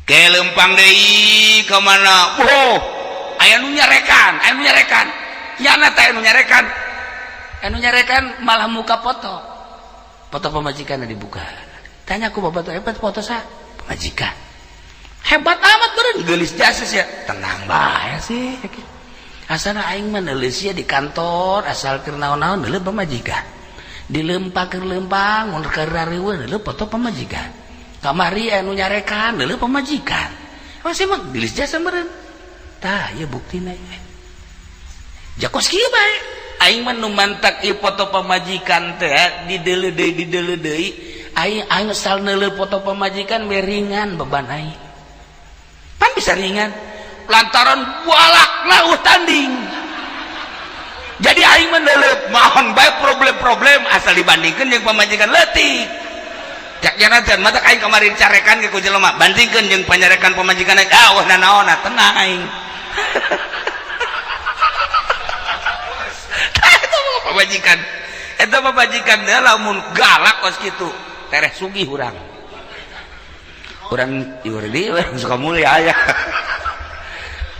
ke lempang deui ka mana oh aya nu nyarekan nyana teh anu nyarekan malah muka foto pamajikanna dibuka tanya ku babat hebat foto sa pamajikan hebat amat beureun geulis jasa sia tenang bae sih asana aing mah neuleus sia di kantor asal keur naon-naon neuleus pamajikan dilempang lempang mun keur rareueun neuleus foto pamajikan kamari anu nyarekan neuleus pamajikan masih mah geulis jasa meureun tah ieu buktina jakos kieu bae aing mah nu mantak ieu foto pamajikan teh dideuleu deui aing asal neuleuh foto pamajikan we ringan beban aing pan bisa ringan lantaran bualakna tanding jadi aing mah neuleuh mohon bae problem-problem asal dibandingkeun jeung pamajikan leutik jak janatan mata aing kamari dicarekan ke ku jelema bandingkeun jeung panyarekan pamajikan wah nanaonna tenang aing eta pamajikan teh lamun galak kos kitu tereh sugih urang ieu deui suka mulia aya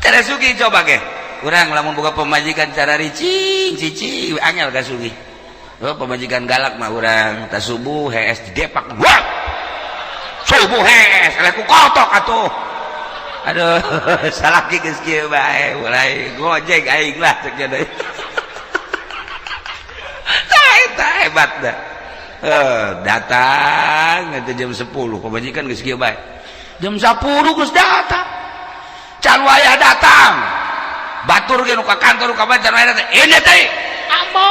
tereh sugih coba ge urang lamun boga pamajikan cara cicing angel ka sugih oh pamajikan galak mah urang ta subuh hees didepak wah subuh hees eleh ku kotok atuh aduh salaki geus kieu bae mulai gojek aing lah cek deui tah hebat dah datang itu jam 10 pamajikan geus kieu bae jam 10 geus datang can wayah datang batur ge nu ka kantor ka bae can wayah datang ini teh ambo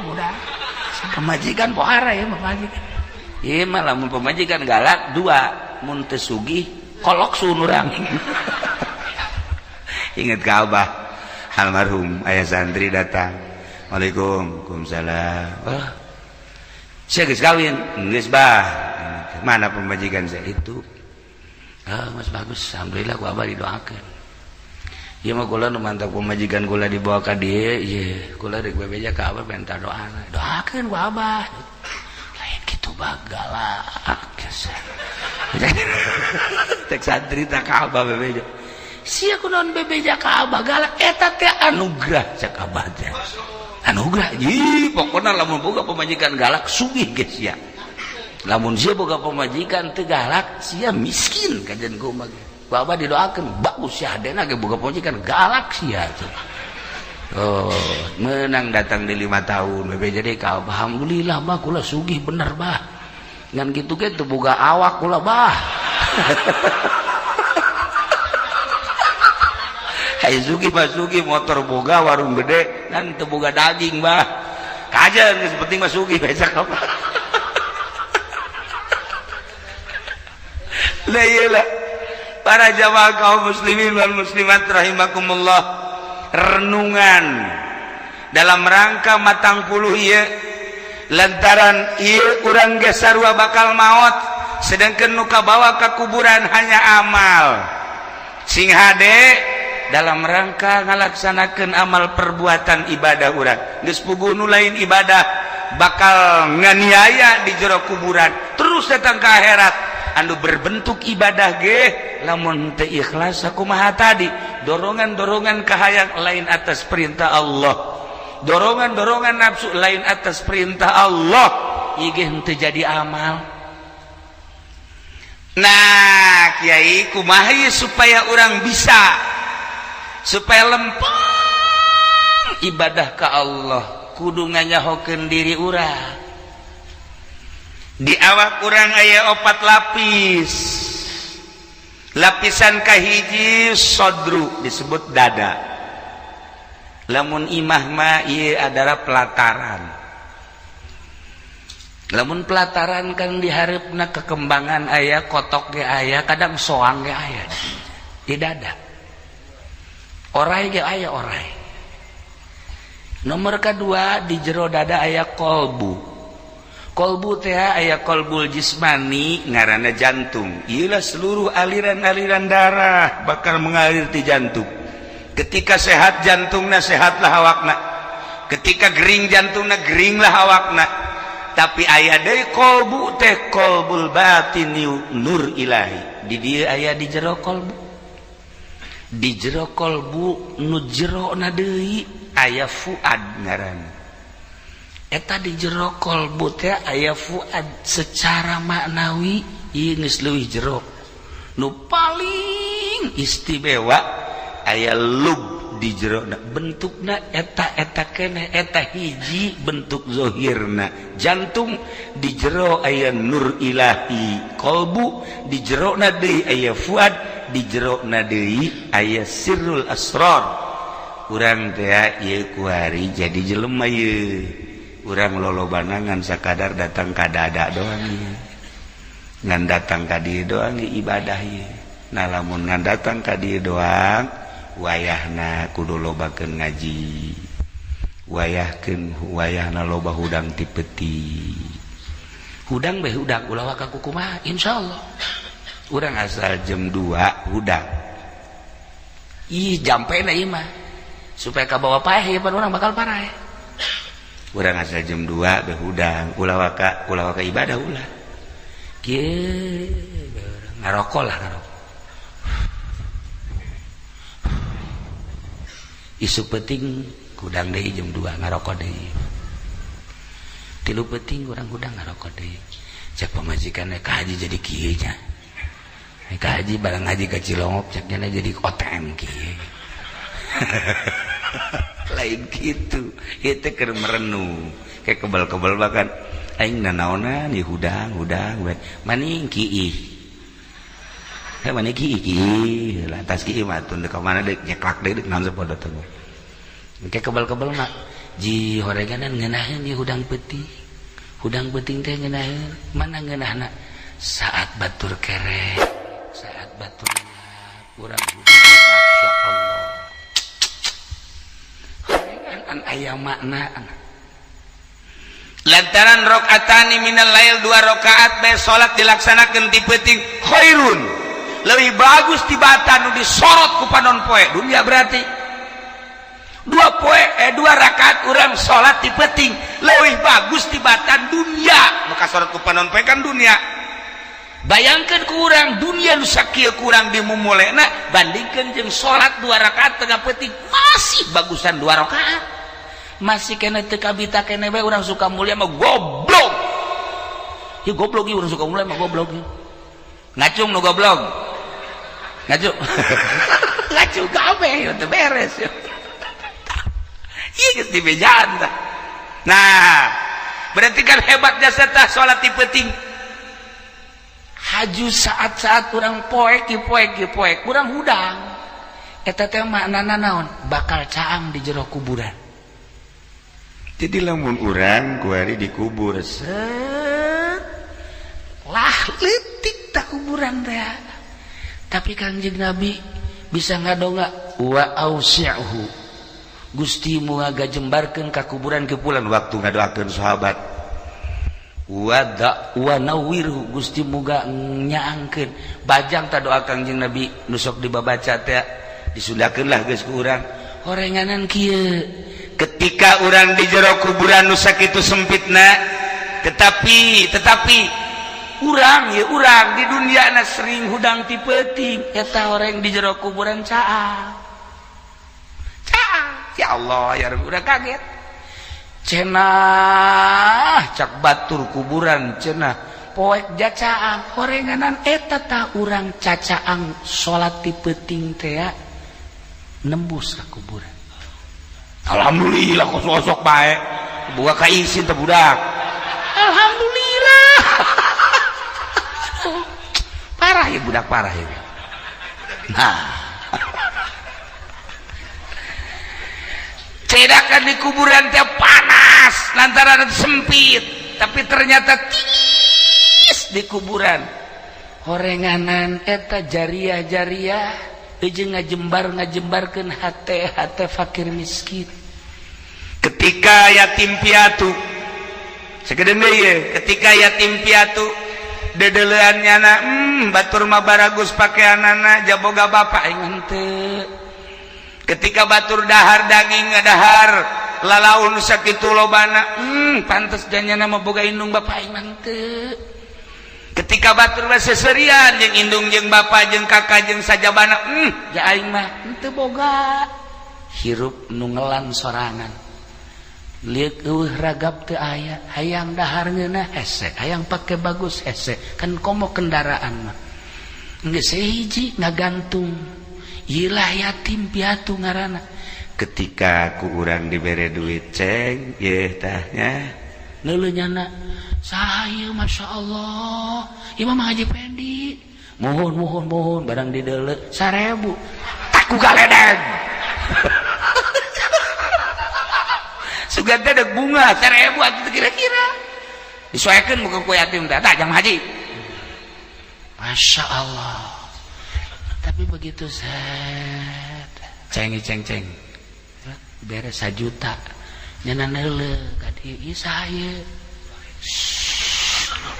budak pamajikan pohara ya pamajikan ieu mah lamun pamajikan galak dua mun teu sugih kolok sun urang inget ka Abah almarhum aya santri datang Waalaikumsalam saya geus kawin geus bah mana pamajikan saya itu mas bagus alhamdulillah ku Abah didoakeun ieu mah kula nu mantap pamajikan kula dibawa ka dieu ieu kula rek bebeja ka Abah minta doana doakeun ku Abah lain kitu bagalak tek santri tak ka Abah bebeja sia kunaon bebeja ka Abah galak eta teh anugerah cek Abah teh anugerah pokoknya lamun boga pamajikan galak sugih geus ya lamun sia boga pamajikan teu galak sia miskin kajen kumaha baba didoakeun bagus sia adena ge boga pamajikan galak sia oh menang datang di 5 tahun bebe jadi ka alhamdulillah bah kula sugih bener bah ngan kitu ge teu boga awak kula bah hai sugih bah sugih motor boga warung gede ngan teu boga daging bah kajen geus penting mah sugih becak apa la iyalah para jamaah kaum muslimin wal muslimat rahimakumullah renungan dalam rangka matang puluh ieu lantaran ieu urang ge sarua bakal maot sedangkan nu kabawa ka kuburan hanya amal sing hade dalam rangka ngalaksanakeun amal perbuatan ibadah urang geus puguh nu lain ibadah bakal nganiaya di jero kuburan terus datang ke akhirat anu berbentuk ibadah ge lamun teu ikhlas sakumaha tadi dorongan-dorongan kahayang lain atas perintah Allah dorongan-dorongan nafsu lain atas perintah Allah ieu ge henteu jadi amal. Nah kiai kumaha ieu supaya urang bisa supaya lempeng ibadah ka Allah kudu nganyahokeun diri urang di awak urang aya 4 lapis lapisan kahiji sodru disebut dada lamun imah mah ieu adalah pelataran lamun pelataran kan dihareupeuna kekembangan aya kotok ge aya kadang soang ge aya di dada orai ge aya orai nomor kedua di jero dada aya kolbu kolbu teh aya kolbul jismani ngaranna jantung ieulah seluruh aliran-aliran darah bakal mengalir di jantung ketika sehat jantungna sehatlah awakna ketika gering jantungna geringlah awakna tapi aya deui kolbu teh kolbul batin nur ilahi di dieu aya di jero kolbu di jero kolbu nu jerona deui aya fuad ngaranna eta di jero kolbu teh aya fuad secara maknawi ieu geus leuwih jero nu paling istimewa aya lub di jerona bentukna eta keneh eta hiji bentuk zahirna jantung di jero aya nur ilahi kolbu di jerona deui aya fuad di jerona deui aya sirrul asrar urang teh ieu kuari jadi jelema ieu urang lolobana ngan sakadar datang ka dada doang ieu ngan datang ka dieu doang ibadah ieu nah lamun ngan datang ka dieu doang wayahna kudu lobakeun ngaji wayahna loba hudang ti peti hudang beh hudang ulah ka kumaha insyaallah urang asal jam 2 hudang ih jampena ieu mah supaya kabawa paeh pan urang bakal paraeh urang asal jam 2 beh hudang ulah ka ibadah ulah kieu ngarokol lah ngarokol isu penting hudang deui jam 2 ngarokok deui tilu penting urang hudang ngarokok deui cek pamajikanna ka haji jadi kieu nya ka haji barang haji ka Cilongok cek nya jadi OTM kieu lain kitu ieu teh keur merenung kayak kebal-kebal bahkan aing nanaonan ieu hudang maning kieu mana ki lantas ki mah tun ka mana deuk nyeklak deuk naon sapodo teh engke kebal-kebal mah ji horeganan ngeunaheun di hudang peuting teh ngeunaheun mana ngeunahna saat batur kere saat batur urang masyaallah horegan aya makna lantaran rakaatani minal lail 2 rakaat bae salat dilaksanakeun di peuting khairun lebih bagus tibatan nu disorot ku panon poe dunia berarti 2 rakaat urang salat di peuting lebih bagus tibatan dunia maka sorot ku panon poe kan dunia bayangkeun ku urang dunia nu sakieu kurang dimumulena bandingkeun jeung salat 2 rakaat tengah peuting masih bagusan 2 rakaat masih kena teu kabita kene bae urang suka mulia mah goblok ieu goblok ieu urang suka mulai mah goblok ieu ngacung nu goblok ngacung ngacung kabeh ieu teh beres ieu ieu geus dibejaan tah. Nah berarti kan hebat jasa tah salat ti penting haju saat-saat urang poek urang hudang eta teh maknana naon bakal caang di jero kuburan. Jadi lamun urang kuari dikubur lah leutik tak kuburan teh. Tapi Kangjeng Nabi bisa ngadonga wa ausi'hu. Gusti moga gajembarkeun ka kuburan kepulan waktu ngadoakeun sahabat. Wa nawwirhu Gusti moga nyaangkeun bajang ta doa Kangjeng Nabi nu sok dibabaca teh disundakeunlah geus ku urang. Horenganan kieu ketika urang di jero kuburan nu sakitu sempitna tetapi urang di dunia na sering hudang ti peuting eta orang di jero kuburan caang ya Allah ya Rabbi udah kaget cenah cak batur kuburan cenah poek jacaang horenganan eta tah urang cacaang salat ti peuting teh nembus ka kuburan. Alhamdulillah kok sosok bae buka ka isin teh budak alhamdulillah parah ya budak parah ya. Nah cedakan di kuburan teh panas lantaran sempit tapi ternyata tis di kuburan horenganan eta jariah jeung ngajembarkeun hate fakir miskin. Ketika yatim piatu sakedeung deui ketika yatim piatu dedeleuannyana batur mah baragus pakaianana jaboga bapa aing henteu. Ketika batur dahar daging ngadahar lalaun sakitu lobana pantes janyana mah boga indung bapa aing henteu. Ketika batur seserian jeung indung jeung bapa jeung kakak jeung sajabana ja aing mah henteu boga hirup nu ngelan sorangan liuk eueuh ragap teu aya hayang dahar ngeunah hese hayang pake bagus hese kan komo kendaraan mah geus hiji ngagantung ieulah yatim piatu ngaranna ketika ku urang dibere duit ceng ye tah nya neuleunyana saya Masya Allah Imam Haji Pendi mohon barang dideuleu 1000 taku galedeg sugan teh deuk bunga 1000 atuh kira-kira disoekeun muga ku yatim teh tah jang haji Masya Allah tapi begitu set ceng beres 1 juta nyana neuleuh ka dieu ieu saha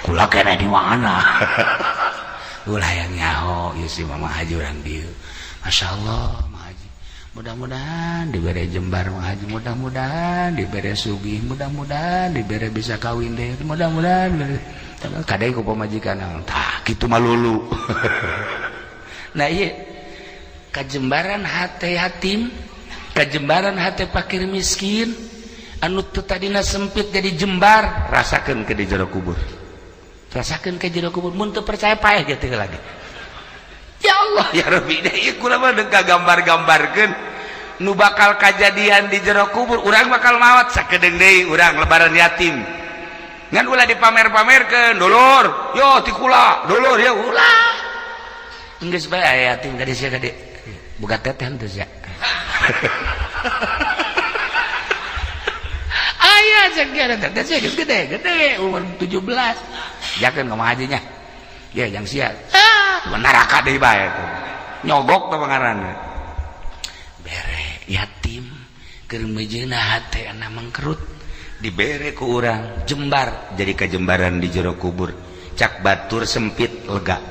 kula kena di mana ulah yang nyaho ieu si Mama Haji urang dieu Masya Allah Mama Haji mudah-mudahan dibere jembar Mama Haji mudah-mudahan dibere sugih mudah-mudahan dibere bisa kawin deh mudah-mudahan kadang ku pamajikan tah kitu mah lulu nah ieu kajembaran hate yatim kajembaran hate fakir miskin anu teu tadina sempit jadi jembar rasakeun ke di jero kubur rasakeun ke jero kubur mun teu percaya paeh ge teu lagi ya Allah ya Rabbi ieu kula mah deuk gambar-gambarkeun nu bakal kajadian di jero kubur urang bakal maot sakedeung deui urang lebaran yatim ngan ulah dipamer-pamerkeun dulur yo ti kula dulur ya ulah geus bae aya yatim ka sia gede boga teteh henteu sia ayah sekian teteh gede umur 17 jakeun ka Mama Hajinya ya jang sia neraka deui bae nyogok teh pangaranna bere yatim keur mejeuna hate ana mangkerut dibere ku urang jembar jadi kajembaran di jero kubur cak batur sempit lega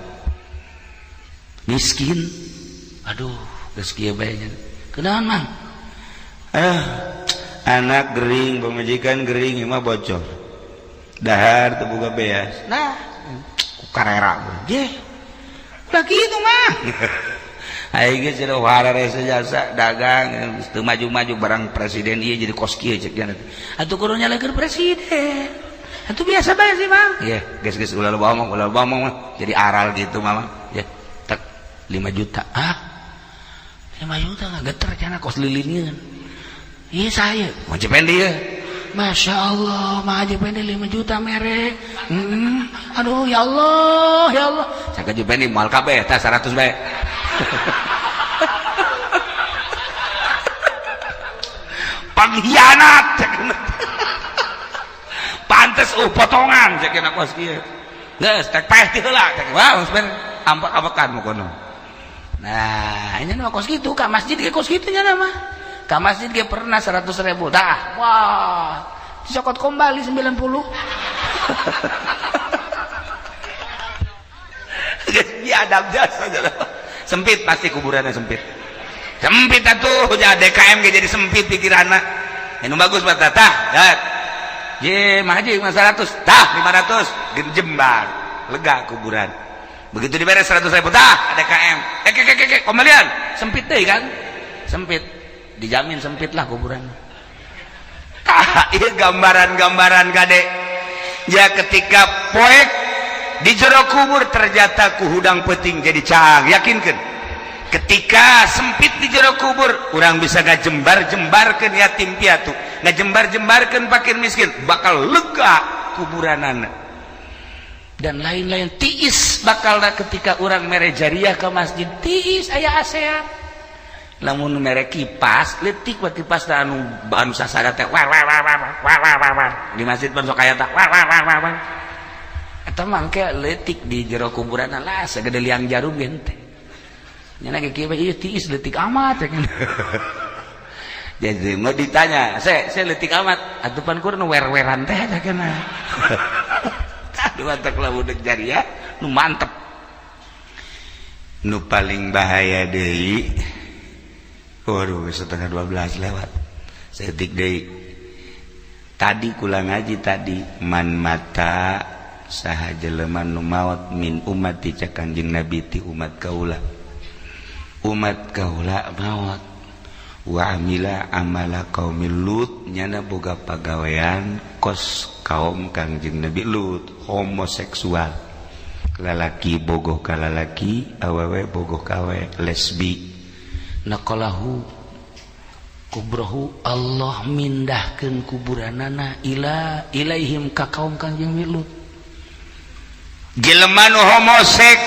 miskin aduh geus kieu bae kunaon mang anak gering pemajikan gering mah bocor dahar teu boga beas nah karera ye udah kitu mah aing geus cenah warare jasa dagang teu maju-maju barang presiden ieu jadi kos kieu cek atuh kudu nyalakeun presiden Itu biasa bae sih, Mang. Iya, geus ulah ngomong. Jadi aral gitu, Mama. Ya, tak 5 juta. 5 juta enggak geter cenah kos lilingeun. Iya saya. Mau cependi ya. Masya Allah, mah aja pendek 5 juta merek. Aduh ya Allah. Saya kejupendi mal kabeh, tas 100 bae. Pengkhianat, pantes potongan, cekna kos kieu. Geus tek paeh ti heula, cek wah sebenarnya ampak-ampakan mu kono. Nah, ini mah kos kitu, ka masjid ge kos kitu nya mah. Ka masjid ge pernah 100.000. Tah, wah. Disokot kembali 90. Geus adab jasa. Sempit pasti kuburannya sempit. Sempit atuh, DKM ge jadi sempit pikiranna. Anu bagus mah tah, dat. Ye, mah aja 100. Tah, 500 genjembar. Lega kuburan. Begitu diberes 100.000, tah, DKM. Kembalian. Sempit deui kan? Sempit. Dijamin sempit lah kuburan. Iya gambaran-gambaran kade. Ya ketika poek di jero kubur ternyata ku hudang peting jadi cang. Yakinkan. Ketika sempit di jero kubur, orang bisa ngajembar-jembarkeun yatim piatu, ngajembar-jembarkeun fakir miskin, bakal lega kuburanana. Dan lain-lain tiis bakalna ketika orang mere jariah ke masjid, tiis aya ASEAN. Lamun merek kipas, letik buat kipas anu sasada teh war di masjid pun sok aya tah war. Eta mangke letik di jero kuburan lah sagede liang jarum gen teh. Nya ge kieu ieu tiis letik amat. Jadi mau ditanya, saya letik amat, atupan kur nu wer-weran teh cenah. Aduh antak lamun jariah nu mantep. Nu paling bahaya deui. Waduh, setengah 12 lewat. Setik deui. Tadi kula ngaji tadi man mata saha jelema nu maot min ummati ca Kanjeng Nabi ti umat kaula. Umat kaula maot wa amila amala qaumil Lut nyana boga pagawean kos kaum Kanjeng Nabi Lut, homoseksual. Lalaki bogoh ka lalaki, awewe bogoh ka awewe, lesbi. Naqalahu kubrahu Allah mindahkeun kuburanana ilaihim ka kaum Kanjeng Lut. Jelema nu homosek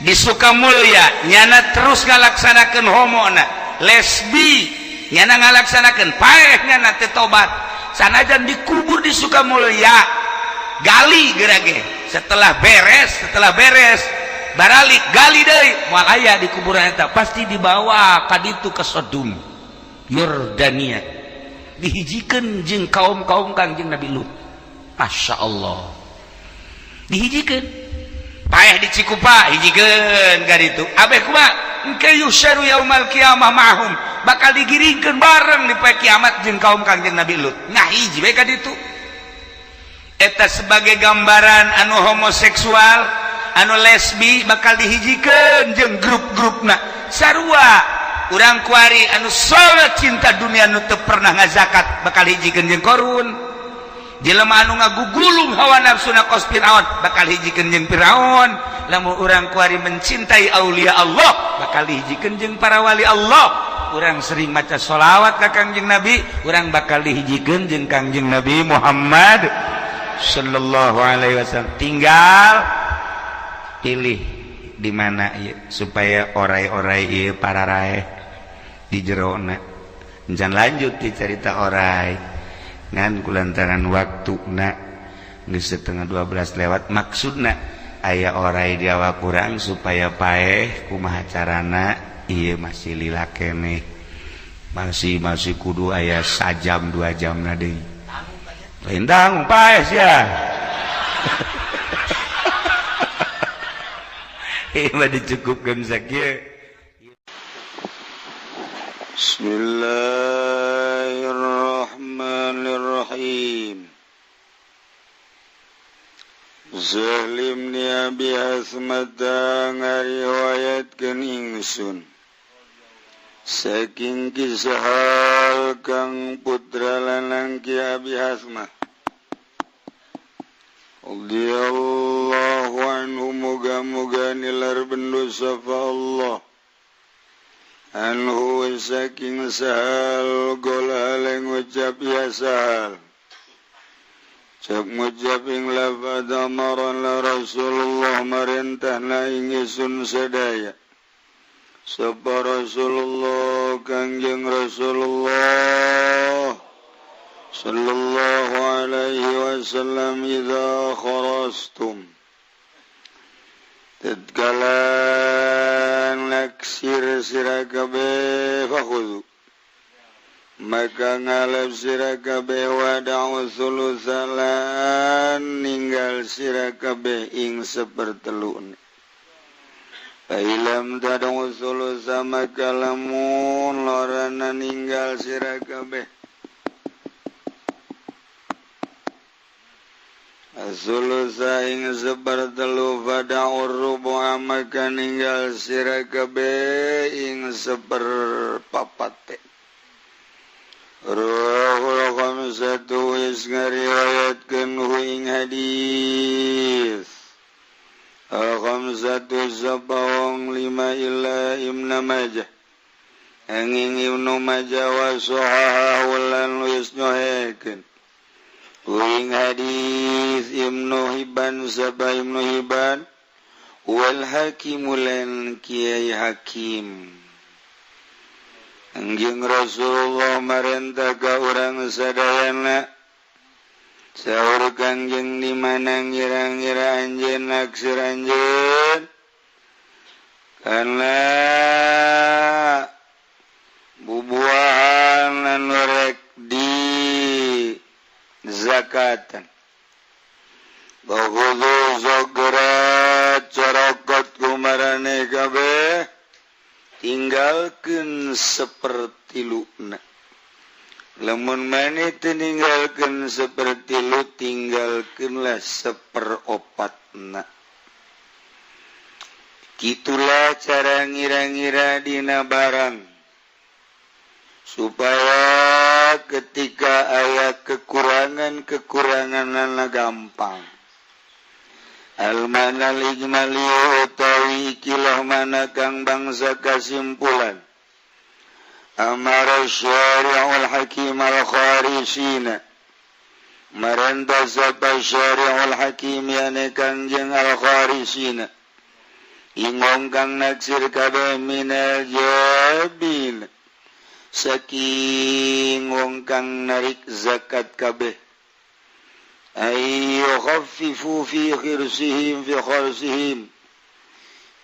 di Sukamulya nyana terus ngalaksanakeun homona, lesbi nyana ngalaksanakeun paeh nyana teh tobat. Sanajan dikubur di Sukamulya gali gerage setelah beres baralik gali deui moal aya di kuburan eta pasti dibawa ka ditu ke Sodom Yordania dihijikeun jeung kaum-kaum Kanjeng Nabi Lut. Masya Allah dihijikeun paeh di Cikupa hijikeun ka ditu abeh kumaha engke yusyaru yaumal qiyamah ma'hum bakal digiringkeun bareng di poe kiamat jeung kaum Kanjeng Nabi Lut ngahiji bae ka ditu. Eta sebagai gambaran anu homoseksual anu lesbi bakal dihijikeun jeung grup-grupna sarua urang kuari anu salat cinta dunia anu teu pernah ngazakat bakal hijikeun jeung Qarun. Jelema anu ngagugulung hawa nafsuna kos Firaun bakal hijikeun jeung Firaun. Lamun urang kuari mencintai aulia Allah bakal dihijikeun jeung para wali Allah. Urang sering maca sholawat ka Kanjeng Nabi, urang bakal dihijikeun jeung Kanjeng Nabi Muhammad sallallahu alaihi wasallam. Tinggal pilih di mana ya, supaya orai-orai ieu pararae di jerona. Jangan lanjut di cerita orai ngan kulantaran waktuna geus setengah 12 lewat. Maksudna aya orai di awak urang supaya paeh kumaha carana ieu masih lila keneh. Masih kudu aya sajam 2 jamna deui. Lain tanggung paeh sia. Ima dicukupkan sakieu. Bismillahirrahmanirrahim. Zalim ni Abi Hasmata ngariwayatkeun ingsun saking kisah kang putra lanang Ki Abi Hasmah radhiyallahu anhu muga-muga nilar bendosa Allah anhu saking sahal gola ngucap ya sahal cak ngucap ing lafaz amaran la Rasulullah marentahna ing isun sadaya sapa Rasulullah kangjeng Rasulullah sallallahu alaihi wasallam idza kharastum tatkala naksir sira kabeh fakhudhu maka ngalap sira kabeh wada'u thulutsalan ninggal sira kabeh ing sepertelune Ilam tad'u thulutsa maka lamun lorana ninggal sira kabeh As-sulusa ing sepertelu fada'ur rubu'a maka ninggal sira kabeh ing seperpapat Rawahul khamsatu wis ngariwayatkeun hu ing hadis Al-khamsatu sabawang lima illa Ibnu Majah angin Ibnu Majah wa sahahahu lan wis nyohekeun Uing hadis Ibnu Hibban sabah Ibnu Hibban wal Hakim lan Kiai Hakim anjing Rasulullah marentah ka urang sadayana saur kangjeng di mana ngira-ngira anjeun naksir anjeun kana bubuahan anu rek di zakatan bahudu zogera corokot kumarane kabeh tinggalkeun sapertiluna lamun maneh teu ninggalkeun sapertilu tinggalkeunlah saperopatna kitulah cara ngira-ngira dina barang supaya ketika aya kekurangan-kekuranganna gampang al-manal ijmali utawi ikilah mana kang bangsa kasimpulan amara syari'ul hakim al-kharisina maranta sapa syari'ul hakim yane kangjeng al-kharisina ingong kang naksir kabeh minal jabil saking wong kang narik zakat kabeh ay yukhaffifu fi khirsihim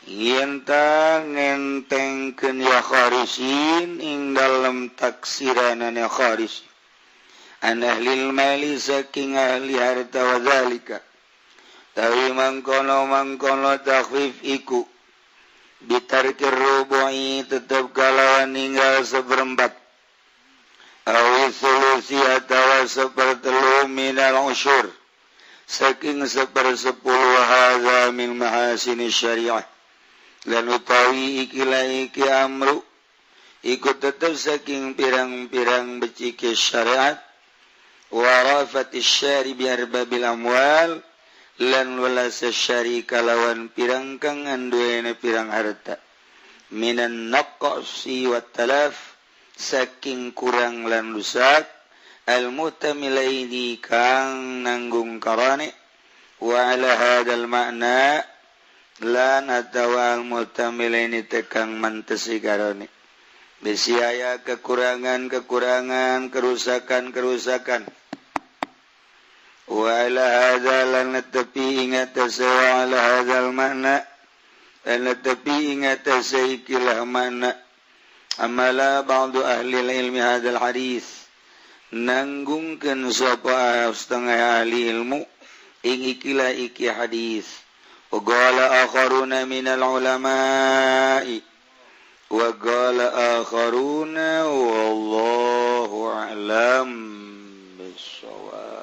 yen ta ngentengkeun ya kharisin ing dalem taksiranana kharis an ahlil mali saking ahli harta wa zalika tawi mangkono takhfif iku bitarkir rubu'i tetap kalawan ninggal seperempat awi sulusi atawa sepertelu minal usyur saking sepersepuluh hadza min mahasini syariah lan utawi ikilah iki amru ikut tetap saking pirang-pirang becike syariat warafatis syari biar babil amwal lan walasa syari kalawan pirang kang anduene pirang harta minan naqsi wa talaf saking kurang lan rusak al mutamilaini kang nanggung karane wa ala hadal makna lan atawa al mutamilaini tekang mantesi karane bisi aya kekurangan kerusakan wa ala hadza lan tepi ingat sawa ala hadzal makna lan tepi ingat saikilah makna amala ba'du ahli ilmi hadzal hadis nanggungkeun sapa setengah ahli ilmu ing ikilah iki hadis wa qala akharuna minal ulama'i wa qala akharuna wallahu a'lam bissawab.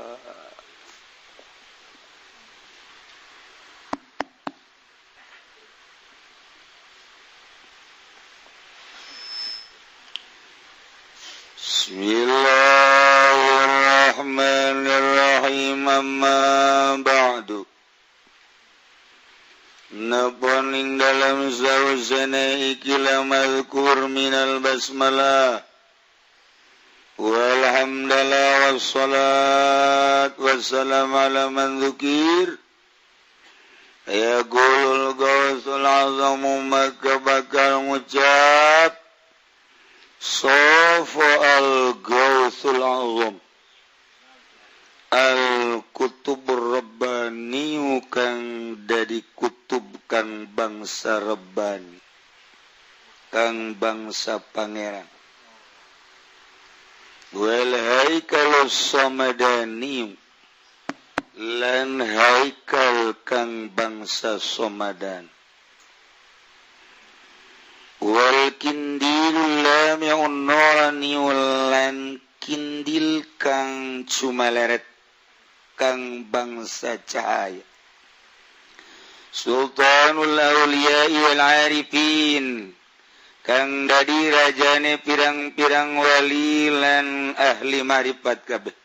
Bismillahirrahmanirrahim amma ba'du dalam sausana ikila mazkur minal basmalah walhamdulillah wassalat wassalam ala man dzukir ya qulul gausul azamu maka bakal ngucap sofa al gausul azam al-kutubur rabbani kang dari kutub kang bangsa rabbani kang bangsa pangeran wal haikal samadani lan haikal kang bangsa somadan wal kindilul lami'un nurani lan kindil kang cumaleret kang bangsa cahaya sultanul awliya'i wal arifin kang dadi rajane pirang-pirang wali lan ahli marifat kabeh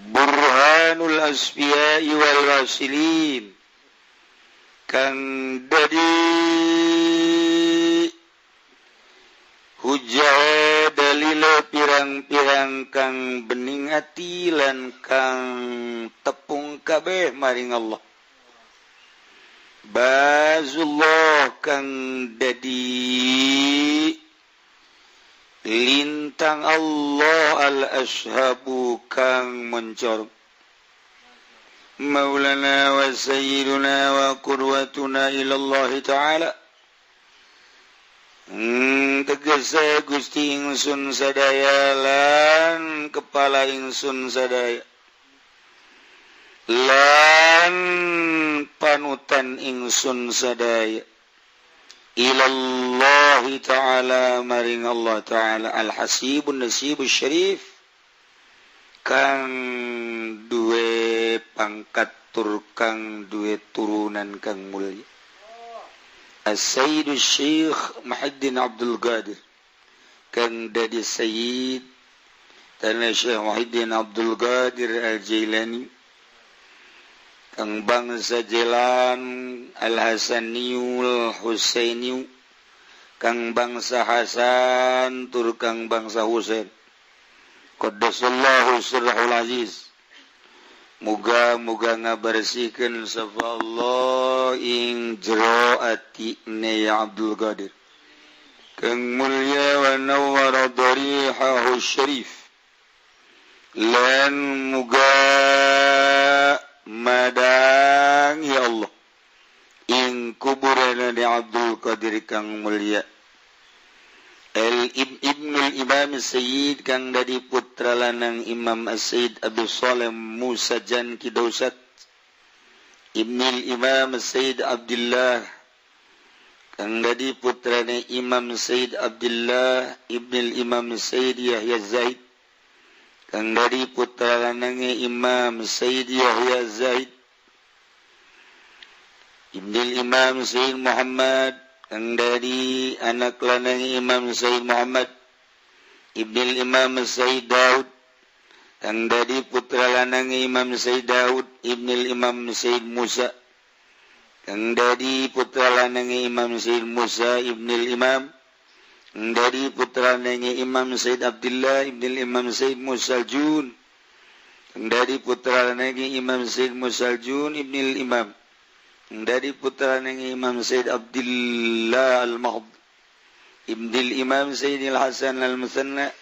burhanul asfiya'i wal rasilin kang dadi hujjah dalil pirang-pirang kang bening ati lan kang tepung kabeh maring Allah bazullah kang dadi lintang Allah al-ashabu kang mencor maulana wa sayyiduna wa qurwatuna ilallah ta'ala tegese Gusti ingsun sadaya lan kepala ingsun sadaya lan panutan ingsun sadaya ilallah ta'ala maring Allah ta'ala al-hasibun nasibus syarif kang duwe pangkat tur kang duwe turunan kang mulya As-Sayyid Syekh Muhyiddin Abdul Qadir kang dadi Sayyid tanah Syekh Muhyiddin Abdul Qadir Al-Jailani kang bangsa Jalan Al-Hasaniyu Al-Husainiyu kang bangsa Hasan tur kang bangsa Husain qaddasallahu sirrahul aziz muga-muga ngabersihkeun sapa Allah ing jero atine ya Abdul Qadir kang mulya wa nawwara darihahu syarif lan muga madang ya Allah ing kuburana di Abdul Qadir kang mulya Ibnul Imam Sayyid kang dadi putra lanang Imam As-Sayyid Abu Salim Musa Jan Kidausat Ibnul Imam Sayyid Abdullah kang dadi putrane Imam Sayyid Abdullah Ibnul Imam Sayyid Yahya Zaid kang dadi putra lanange Imam Sayyid Yahya Zaid Ibnul Imam Sayyid Muhammad kang dari anak lanang Imam Sayyid Muhammad Ibnul Imam Sayyid Daud kang dari putra lanang Imam Sayyid Daud Ibnul Imam Sayyid Musa kang dari putra lanang Imam Sayyid Musa Ibnul Imam kang dari putra lanang Imam Sayyid Abdullah Ibnul Imam Sayyid Musa Al-Jun kang dari putra lanang Imam Sayyid Musa Al-Jun Ibnul Imam dari putra ng Imam Sayyid Abdullah Al-Mahd Ibnul Imam Sayyid Al-Hasan Al-Musanna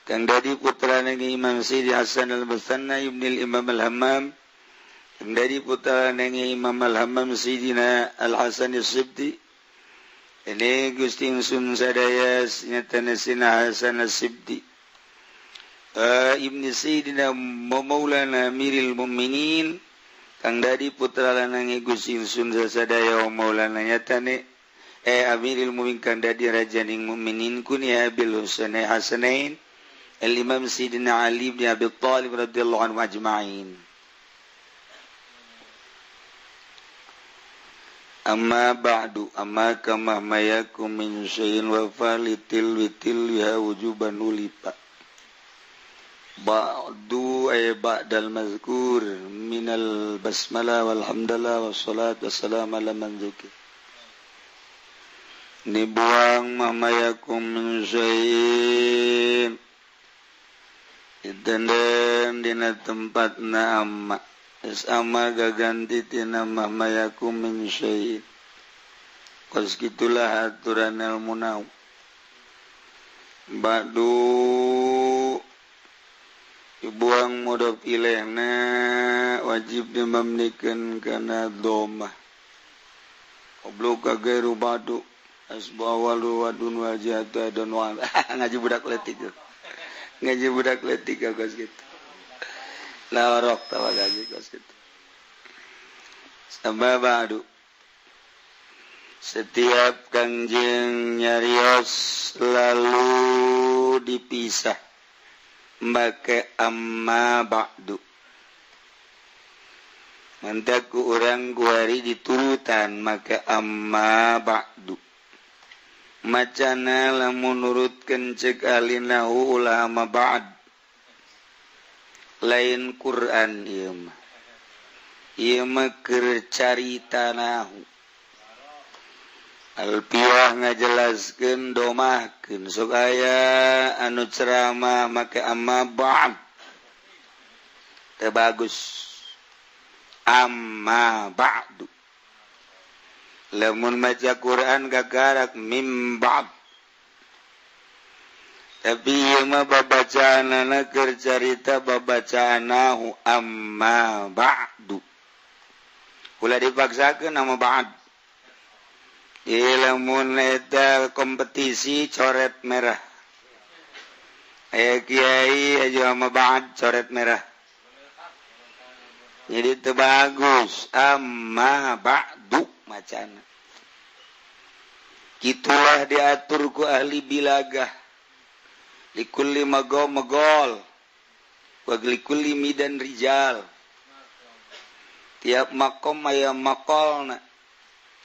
kang dari putra ng Imam Sayyid Hasan Al-Musanna Ibnul Imam Al-Hammam kang dari putra ng Imam Al-Hammam Sayyidina Al-Hasan Al-Sibti ini Gusti ingsun sadaya nyatana sina Hasan Al-Sibti Ibnu Sayyidina Maulana Amiril Mu'minin kang dari putra lanang Gusti ingsun sadaya Maulana nyatane Amiril Mu'minin kang dadi rajaning mukminin kunya Abil Husain Hasanain Al-Imam Sayyidina Ali bin Abi Thalib radhiyallahu anhu ajma'in. Amma ba'du amma kama mayakum min syai'in wa falitil witil ya wujuban ulipa ba'du ba'du ay ba'dal mazkur minal basmalah walhamdulillah wassalat wassalamu ala man dzikir nibuang mamayakum min syai'in dan dina tempatna amma sama gaganti tina mamayakum min syai'in kos kitulah aturan ilmu nahwu ba'du dibuang mudhof ilaihna wajib dimamnikeun kana dhammah qablu ka gairu ba'du asbu awalu wadun wajihatu adon wa ngaji budak letik kos gitu lawarok tawa gaji kos gitu sama ba'du setiap kangjeng nyarios lalu dipisah make amma ba'du mantaku urang guari diturutan make amma ba'du macana lamun nurutkeun ceuk alinahu ulama ba'd lain Quran ieu mah keur carita nahu alpiwah ngajelaskeun domahkeun sok aya anu ceramah make amma ba'd teu bagus amma ba'du lamun maca Quran gagarak mim ba'd tapi ieu mah babacaanna keur carita babacaanahu amma ba'du ulah dipaksakeun amma ba'd lamun eta kompetisi coret merah aya kiai aju amma ba'd coret merah jadi teu bagus amma ba'du macana kitulah diatur ku ahli bilagah likulli magol wa likulli midan rijal tiap makom aya makolna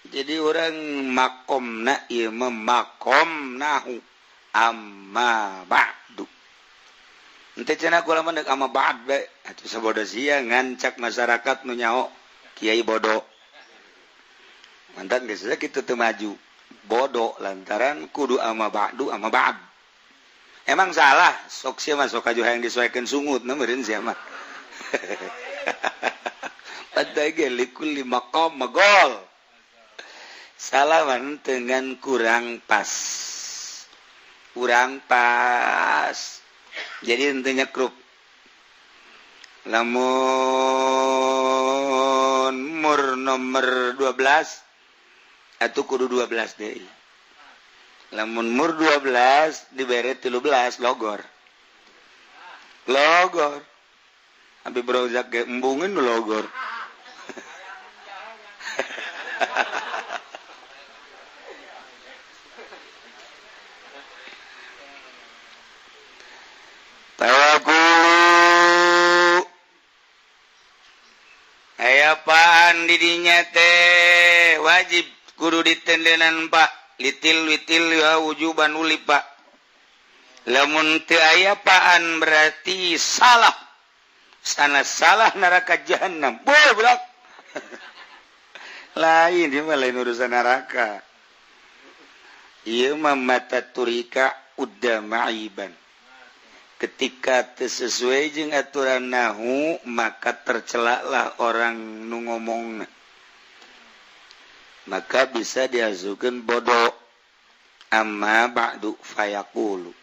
jadi orang makomna ieu mah makom nahu amma ba'du henteu cenah kula mah deuk amma ba'd bae atuh sabodo sia ngancak masyarakat nu nyaho kiai bodoh mantan geus kitu teu maju bodoh lantaran kudu amma ba'du amma ba'd emang salah sok sia mah sok aju hayang disesuaikeun sungutna meureun sia mah padahal ge likulli maqam magol salah mah dengan kurang pas jadi henteu nyekrup lamun mur nomor 12 atuh kudu 12 deui lamun mur 12 dibere 13 logor abi brozak ge embungeun logor tawakulu aya apaan di dinya teh wajib kudu ditendenan pak litil ya wujuban uli pak lamun teu aya apaan berarti salah sana salah neraka jahanam budak lain dia mah lain urusan neraka ieu mah mata turika udamaiban ketika sesuai jeung aturan nahu maka tercelaklah orang nu ngomongna maka bisa diajukeun bodoh amma ba'du fayaqulu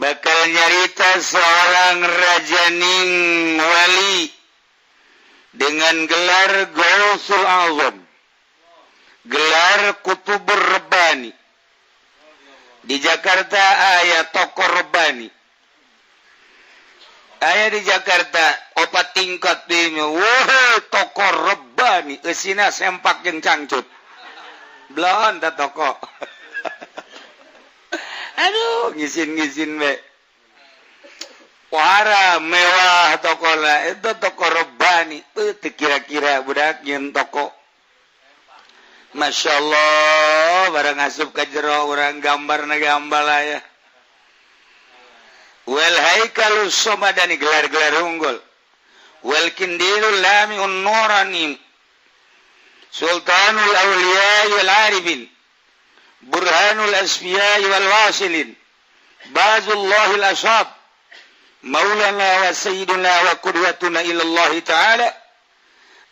bakal nyarita seorang rajaning wali dengan gelar Gausul Azam gelar Kutubur Rabbani di Jakarta aya tokoh Rabbani aya di Jakarta opat tingkat di wah tokoh Rabbani eusina sempak jeung cangcut belon ta tokoh aduh ngisin we wara mewah tokohna eta tokoh Rabbani teu kira-kira budak nyeun tokoh Masya Allah barang asup ka jero urang gambar na gambal aya wal haikalus somadani gelar-gelar unggul wal kindilul lamiun nurani sultanul awliya wal arifin burhanul asfiya wal wasilin bazullahil ashab maulana wa sayyiduna wa qudwatuna ilallah ta'ala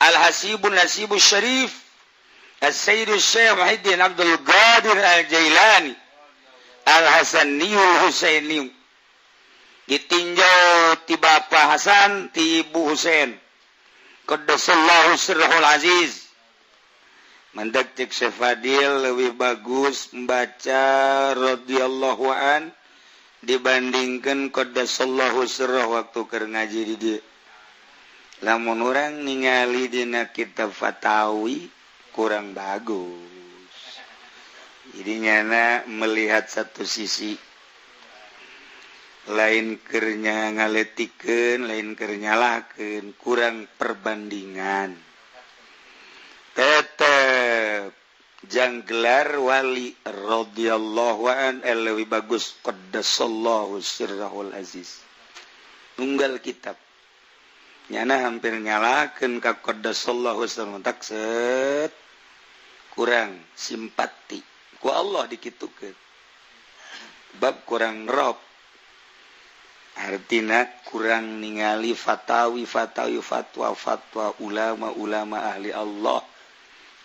al-hasibun nasibus syarif as-sayyidus syekh Muhyiddin Abdul Qadir al-Jailani al-Hasaniyul Husaini ditinjau ti Bapak Hasan ti Ibu Husain qaddasallahu sirrahul aziz mandak cek Syafadil lebih bagus membaca radhiyallahu an dibandingkan qaddasallahu sirrah waktu keur ngaji di dieu lamun urang ningali dina kitab fatawi kurang bagus jadinya melihat satu sisi lain kernya ngaletikeun lain keur nyalahkeun kurang perbandingan tetep jang gelar wali radhiyallahu an lebih bagus qaddasallahu sirrahul aziz tunggal kitab nyana hampir nyalahkeun ka qaddasallahu sirrahul takset kurang simpati ku Allah dikitukeun bab kurang rob artina kurang ningali fatwa ulama ahli Allah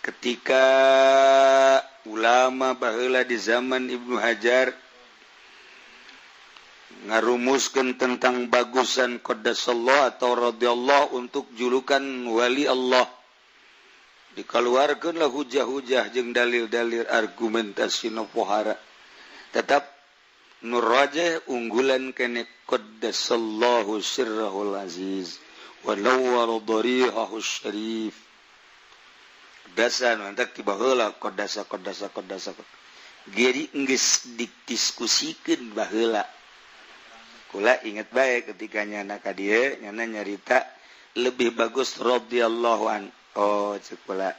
ketika ulama baheula di zaman Ibnu Hajar ngarumuskeun tentang bagusan qaddasallahu atau radhiyallahu untuk julukan wali Allah dikeluarkeunlah hujah-hujah jeung dalil-dalil argumentasi nu pohara tetap nur rajih unggulan kene qaddasallahu sirrahul aziz wa nawwara dharihahu syarif dasan mantak ti baheula qaddasa jadi geus didiskusikeun baheula kula inget bae ketika nyana ka dieu nyana nyarita lebih bagus radhiyallahu an oh ceuk kula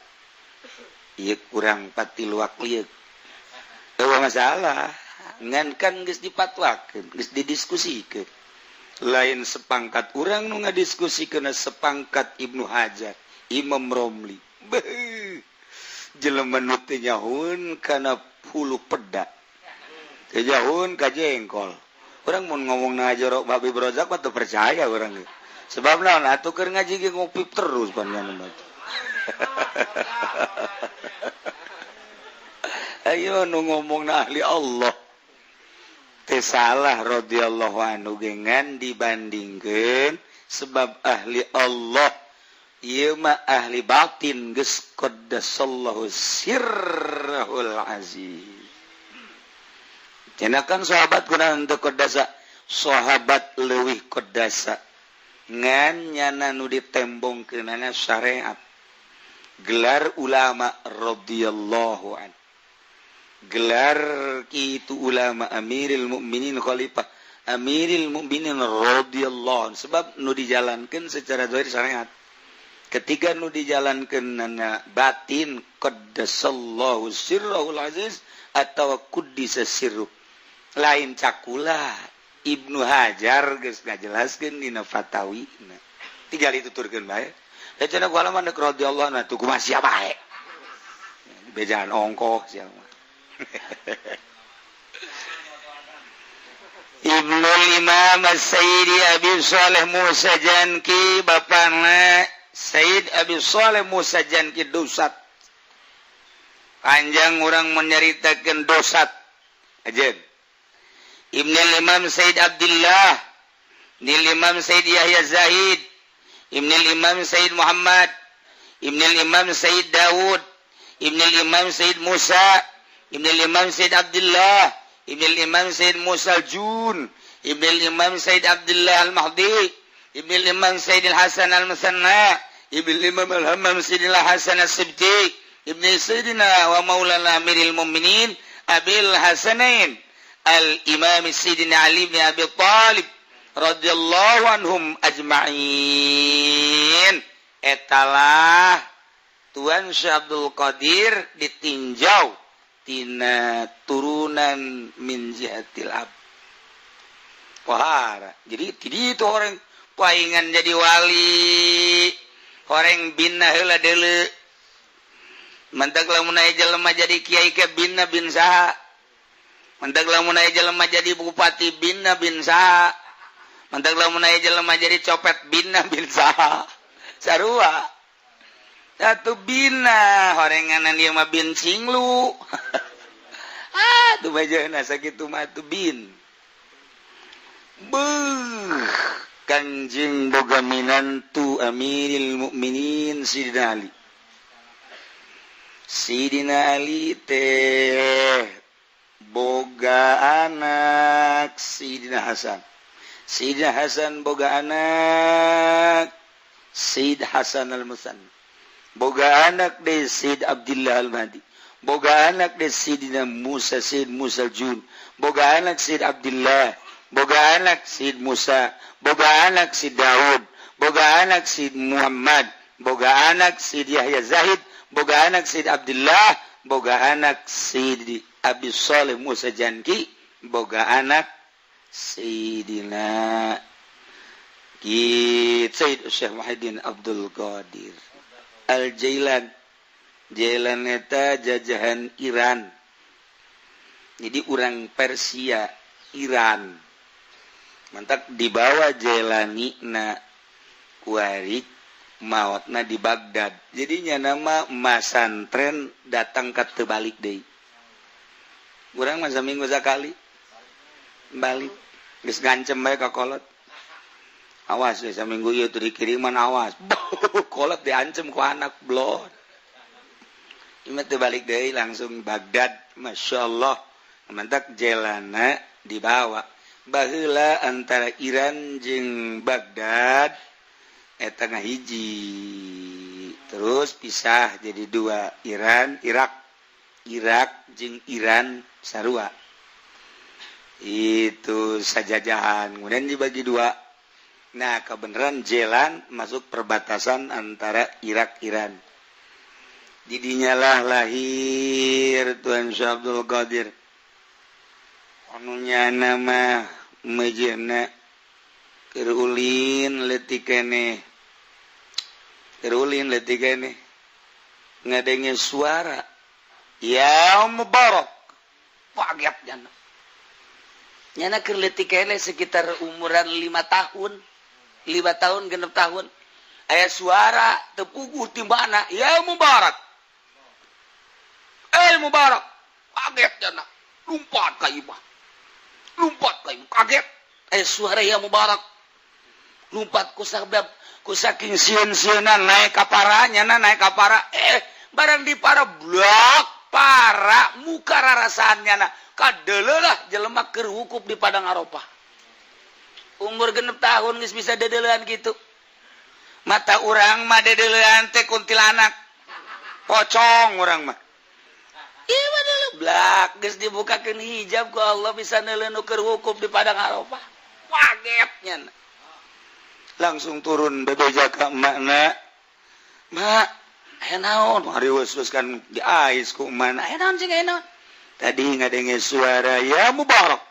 ieu kurang pati luak lieu teu masalah ngan kan geus dipatwakeun geus didiskusikeun lain sepangkat urang nu ngadiskusikeun sepangkat Ibnu Hajar Imam Romli jelema nu teu nyahoun kana hulu peda teu nyahoun ka jengkol urang mun ngomongna Hajar Habib Rozak mah teu percaya urang ge sebab naon atuh keur ngaji ge ngopi terus panjenengan mah ayo nu ngomongna ahli Allah teu salah radhiyallahu anhu gengan dibandingkeun sebab ahli Allah ieu mah ahli batin geus qaddasallahu sirrahul aziz cenah sahabat kunaon teu qaddasa sahabat leuwih qaddasa ngan nyana nu ditembongkeunana syariat gelar ulama radhiyallahu an gelar kitu ulama amiril mukminin khalifah amiril mukminin radhiyallahu an sebab nu dijalankeun secara zahir syariat ketika nu dijalankeun nana batin qaddasallahu sirrahul aziz atawa quddisa sirruh lain cakula Ibnu Hajar geus ngajelaskeun dina fatawina tinggal dituturkeun bae da cenah ku alaman deuk radhiyallahu anhu tuh kumaha sia bae bejaan ongkoh sia Ibnul Imam Sayyidi Abi Shalih Musa Janki bapana Sayyid Abi Shalih Musa Janki dosat panjang orang menyaritakeun dosat ajeun Ibnul Imam Sayyid Abdullah Ibnul Imam Sayyid Yahya Zahid Ibnul Imam Sayyid Muhammad Ibnul Imam Sayyid Daud Ibnul Imam Sayyid Musa Ibnul Imam Sayyid Abdullah Ibnul Imam Sayyid Musa Al-Jun Ibnul Imam Sayyid Abdullah Al-Mahdi Ibnul Imam Sayyid Al-Hasan Al-Musanna Ibnul Imam Al-Hammam Sayyid Al-Hasan Al-Sibti Ibnul Sayyidina wa Maulana Amiril Mu'minin Abil Hasanain Al-Imam Sayyidina Ali bin Abi Talib radhiyallahu anhum ajma'in etalah Tuan Syekh Abdul Qadir ditinjau tina turunan min jihatil ab pohara jadi itu orang paingan jadi wali orang binna heula deuleu mentak lamun aya jelema jadi kiai ke binna bin saha mentak lamun aya jelema jadi bupati binna bin saha mentak lamun aya jelema jadi copet binna bin saha sarua satu binna horenganan ieu mah bin cinglu tuh bajana sakitu mah tuh bin Kanjeng boga minantu Amiril Mukminin Sidina Ali teh boga anak Sidina Hasan boga anak Sayyid Hasan Al-Musan boga anak de Sayyid Abdullah Al-Mahdi boga anak de Sayyidina Musa Sayyid Musa Al-Jun boga anak Sayyid Abdullah boga anak Sayyid Musa boga anak Sayyid Daud boga anak Sayyid Muhammad boga anak Sayyid Yahya Zahid boga anak Sayyid Abdullah boga anak Sayyid Abi Shalih Musa Janki boga anak Sayyidina Sayyid Syekh Muhyiddin Abdul Qadir Al-Jailan Jailan eta jajahan Iran jadi orang Persia Iran mantak dibawa Jailani na kuarik mautna di Baghdad jadinya nama masantren datang ke tebalik deui urang mah saminggu sakali balik geus gancem bae ka kolot awas we saminggu ieu teu dikiriman awas kolot diancem ku anak blon ieu teh balik deui langsung Baghdad masyaallah mantak Jailana dibawa baheula antara Iran jeung Baghdad eta ngahiji terus pisah jadi dua Irak jeung Iran sarua itu sajajahan kemudian dibagi dua nah kebenaran jalan masuk perbatasan antara Irak Iran didinya lah lahir Tuan Syekh Abdul Qadir anunya nama mejena kerulin letikene ngadenge suara ya mubarak paget nyana keur letikene sekitar umuran 5 tahun 5 genep tahun aya suara tepuguh timbana ya mubarak mubarak paget jana lumpat ka imah kaget suara ya mubarak lumpat ku sabab ku saking sieun-sieunan naik ka para barang di para blok para muka rarasaannya kadeuleuh lah jelema keur wukuf di padang Arafah umur genep tahun geus bisa dedeleuhan kitu mata urang mah dedeleuhan teh kuntilanak pocong urang mah ieu mah blak geus dibukakeun hijab ku Allah bisa neuleuh keur wukuf di padang Arafah kagetnya langsung turun bebeja ka emakna mak aya naon ari wes kan di ais ku emakna aya naon cing aya naon tadi ngadenge suara ya mubarak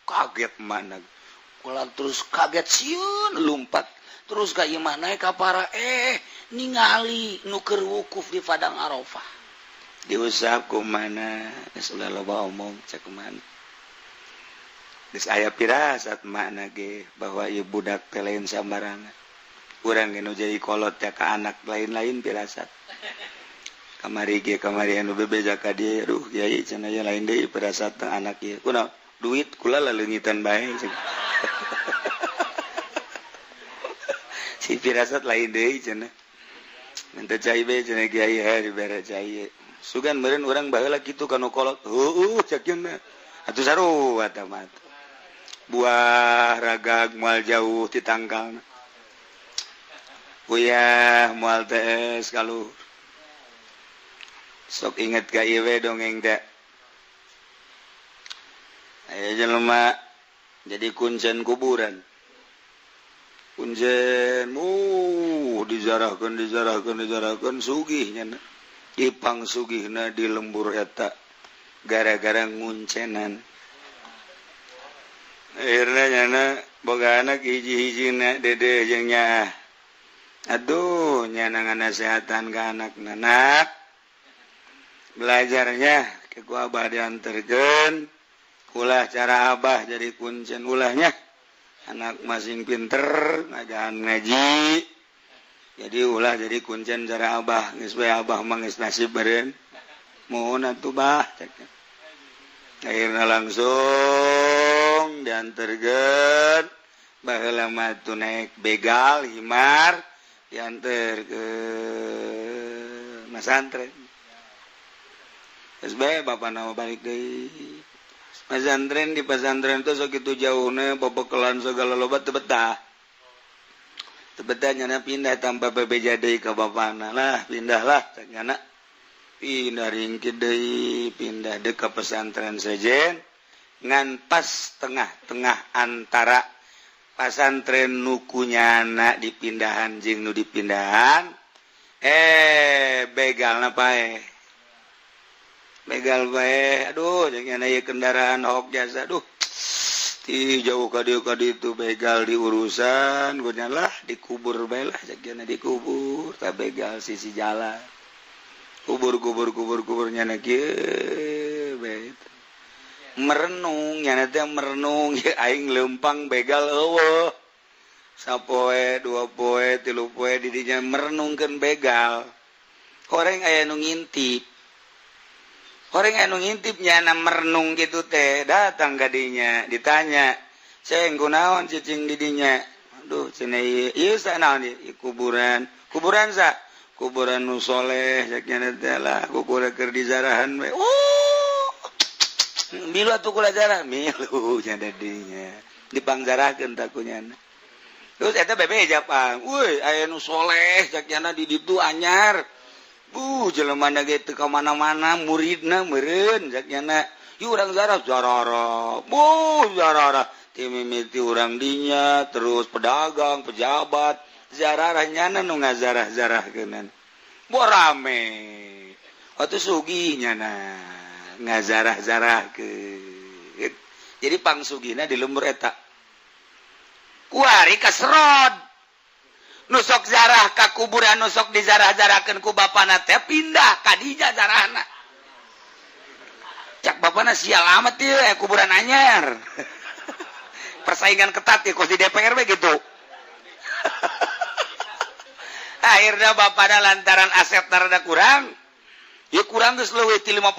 kaget emakna ulah terus kaget sieun lumpat terus ka imah naik ka para ningali nu keur wukuf di padang Arafah diusap ku mana geus ulah loba omong cek kumaha geus aya pirasat makna ge bahwa ieu budak teh lain sambarangan urang ge nu jadi kolot teh ka anak lain-lain pirasat kamari anu bebeja ka dieu aduh kiai cenah aya lain deui pirasat teh anak ieu kunaon duit kula leungitan bae si pirasat lain deui cenah minta cai bae cenah kiai hari bare cai sugan meureun urang baheula kitu kanu kolot heuh cekeun atuh sarua tah mah buah ragag moal jauh ti tangkalna uyah moal teh kaluhur sok inget ka ieu we dongeng teh aya jelema jadi kuncen kuburan kuncen dijarahkeun sugih nya ipang sugihna di lembur eta gara-gara nguncenan akhirnya nyana boga anak hiji-hiji dede jengnya aduh nyana ngasehatan ke anak belajarnya ke ku abah dianterkeun ulah cara abah jadi kuncen ulahnya anak masing pinter ngaji jadi ulah jadi kuncen cara abah geus bae abah mah geus nasib beureun mohon atuh bah akhirnya langsung dianterkeun baheula mah tuh naik begal himar dianter ke pesantren geus bae bapana balik deui pesantren di pesantren teh sok kitu jauhna babekelan segala loba teu betah nyana pindah tanpa bebeja deui ka bapana lah pindahlah nyana pindah ringkid deui pindah deuk ka pesantren sejen ngan pas tengah-tengah antara pesantren nukunyana dipindahan jeung nu dipindahan begalna pae begal bae aduh jeung aya kendaraan hok jasa aduh ti jauh ka dieu ka ditu begal diurusan guna lah dikubur bae lah jeung dikubur ta begal sisi jalan kubur nyana kieu bae merenung nyana teh merenung aing leumpang begal eueuh sapoe dua poe tilu poe di dinya merenungkeun begal horeng aya nu ngintip orang anu ngintip nyana merenung gitu teh datang ka dinya ditanya ceng kunaon cicing di dinya aduh cenah ieu sanaon ieu kuburan sa kuburan nu soleh saknya teh lah kuburan keur dijarahan we milu atuh kula jarah milu nya dinya dipangjarakeun takunyana terus eta bebeja pang euy aya nu soleh saknya di ditu anyar jelema na ge teu ka mana-mana muridna meureun saknyana ieu urang zarah ti mimiti urang dinya terus pedagang pejabat zarah nyana nu ngazarah-zarahkeunan rame atuh sugih nyana ngazarah-zarahkeun jadi pangsugihna di lembur eta kuari kasrod nusok zarah ka kuburan nusok dizarah-zarahkeun ku bapana teh pindah ka dija zarahna cak bapana sial amat ieu kuburan anyar persaingan ketat ya kos di DPR we gitu akhirnya bapana lantaran aset rada kurang ya kurang geus leuwih ti 50%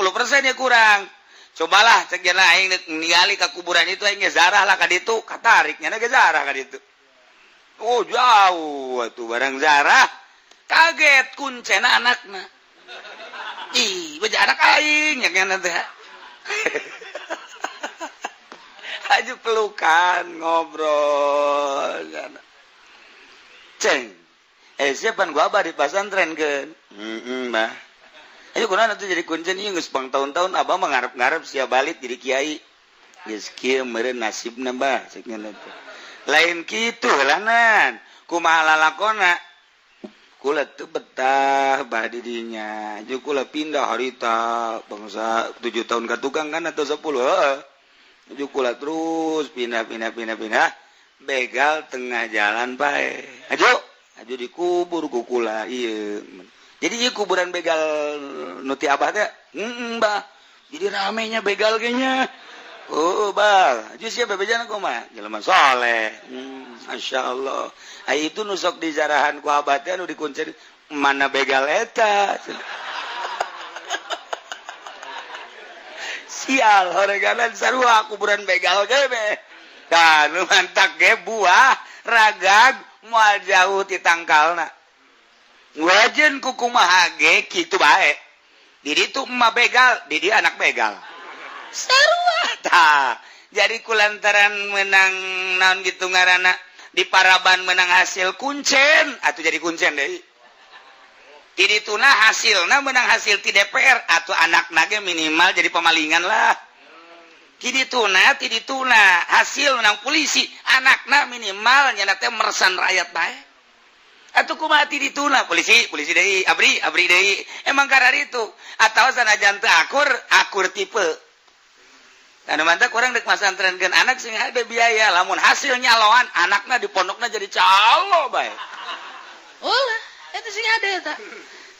ya kurang cobalah cek jana aing ningali ka kuburan itu aing zarah lah ka ditu katarik nya ge zarah ka ditu oh jauh atuh barang zarah kaget kuncena anakna ih beja anak aing nya kana teh aju pelukan ngobrol kana ceng siapan gua abah di pesantren keun mbah ayo kunaon atuh jadi kuncen ieu geus pang tahun-tahun abah mah ngarep-ngarep sia balik jadi kiai geus kieu meureun nasibna mbah cek nya teh lain kitu helanan kumaha lalakonna kula teu betah bah di dinya jeung kula pindah harita bangsa 7 tahun ka tukang kan atau 10 heueuh jeung kula terus pindah begal tengah jalan pae aju dikubur ku kula ieu jadi ieu kuburan begal nu ti abah teh mbah jadi ramenya begal ge nya oh bal aju sia bebejana kumaha jelema saleh masyaallah ai itu nu sok dijarahan ku abah teh anu dikuncen mana begal eta sial horeganan sarua kuburan begal ge be kan mantak ge buah ragag moal jauh ti tangkalna wajen ku kumaha ge kitu bae di ditu emak begal di dia anak begal sarua tah jadi kulantaran menang naon gitu ngaranna di Paraban menang hasil kuncen atuh jadi kuncen deui ti dituna hasilna menang hasil ti DPR atuh anakna ge minimal jadi pemalingan lah ti dituna hasil menang polisi anakna minimal nyana teh meresan rakyat bae atuh kumaha ti dituna polisi deui abri deui emang karena itu atawa sanajan teu akur tipe karena mantap orang dek masantrenkeun anak sing ada biaya lamun hasil nyaloan anakna di pondokna jadi calo bae. Ulah eta sing ada eta.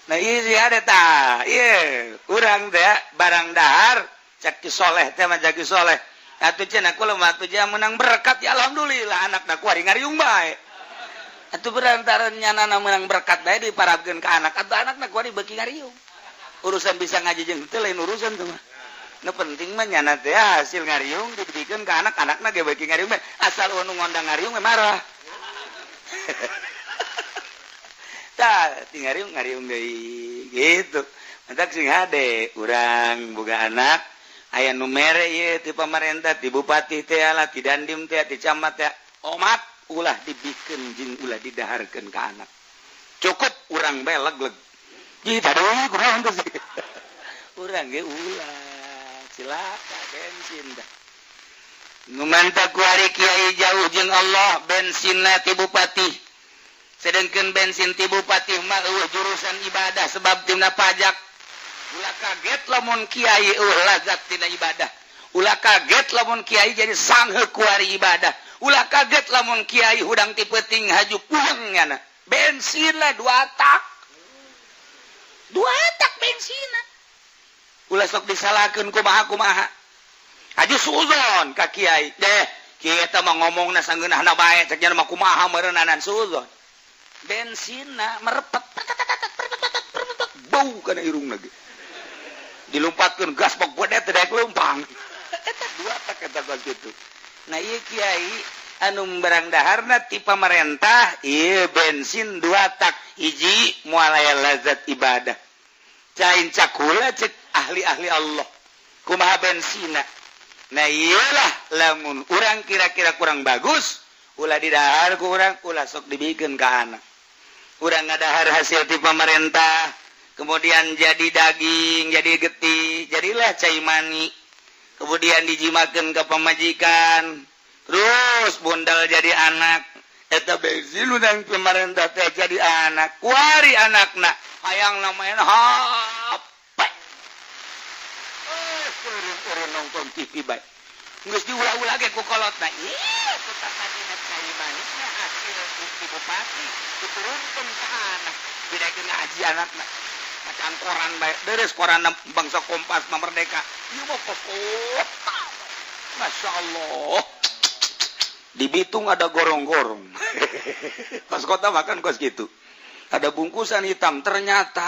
Nah ieu sih ada tah. Ieu urang teh barang dahar cek ki soleh teh mah jagi soleh. Atuh cenah kula mah atuh jah menang berkat ya alhamdulillah anakna kuari ngariung bae. Atuh berantaran nyanana menang berkat bae diparabkeun ka anak atuh anakna kuari beuki ngariung. Urusan bisa ngaji jeung teu lain urusan tuh mah. Nu penting mah nyana teh hasil ngariung dibikeun ka anak-anakna ge beuki ngariung bae. Asal nu ngondang ngariung mah marah. Tah, ngariung deui gitu. Mantak sing hade urang boga anak aya nu mere ieu ti pamarentah ti bupati teh ala ti dandim teh ti camat teh omat ulah dibikeun jeung ulah didaharkeun ka anak. Cukup urang bae legleg. Ji tadeui kumaha teh. Urang ge ulah cilaka bensin dah. Nu mantap ku ari kiai jauh jeung Allah bensinna ti bupati. Sedangkeun bensin ti bupati mah jurusan ibadah sebab tina pajak. Ulah kaget lamun kiai lazat tina ibadah. Ulah kaget lamun kiai jadi sangheuk ku ari ibadah. Ulah kaget lamun kiai hudang ti peuting haju pulang nya. Bensin lah 2 tak. 2 tak bensinna. Ulah sok disalahkeun kumaha. Haju suzon ka kiai. Deh, kiai eta mah ngomongna sangeunahna bae, cek nya mah kumaha meureunanan suzon. Bensinna merepet. Bau kana irungna ge. Dilompatkeun gas pok bodet teh daek leumpang. Eta 2 tak eta kitu. Nah ieu kiai anu barang daharna ti pamarentah ieu bensin 2 tak hiji moal aya lazat ibadah. Cain cakula cek ahli-ahli Allah kumaha bensina. Nah iyalah lamun urang kira-kira kurang bagus ulah didahar ku urang ulah sok dibikeun ka anak. Urang ngadahar hasil ti pamarentah kemudian jadi daging jadi getih jadilah cai mani kemudian dijimakeun ka pamajikan terus bundal jadi anak eta bensin udang pamarentah teh jadi anak kuari anakna hayang namanya hape. Urang nongkrong TV bae. Geus diulah-ulah ge ku kolotna. Ieu tetap dina cai manisna hasil ti bupati diturunkeun ka anak. Bidakeun ngaji anakna. Macan koran bae. Deres koran bangsa Kompas mah Merdeka. Ieu mah pokok. Masya Allah. Di Bitung ada gorong-gorong. Kos kota makan kos gitu. Ada bungkusan hitam ternyata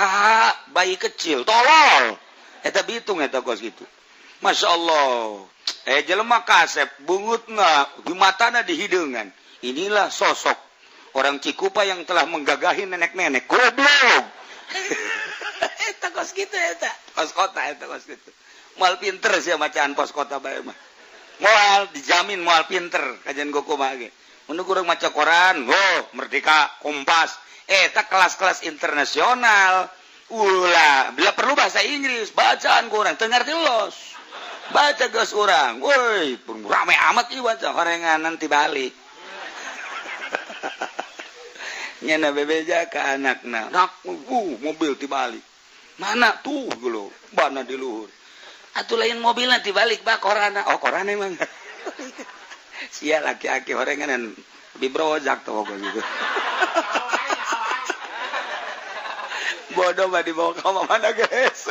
bayi kecil tolol eta Bitung eta kos gitu. Masya Allah jelema kasep bungutna di matana di hideungan. Inilah sosok orang Cikupa yang telah menggagahi nenek-nenek goblok. Eta kos gitu eta kos kota eta kos gitu. Moal pinter sia macaan pos kota bae mah. Moal dijamin moal pinter kajian kumaha ge. Mun urang maca koran, Merdeka, Kompas eta kelas-kelas internasional ulah bila perlu bahasa Inggris bacaan kurang teu ngarti los baca geus urang woi rame amat ieu baca horenganan ti balik nyana bebeja ka anakna nak mobil ti balik mana tuh geuleuh bana di luhur atuh lain mobilna ti balik ba korana korana emang sia laki-laki horenganan bibrojak tuh gitu bodoh mah dibawa ke mana guys.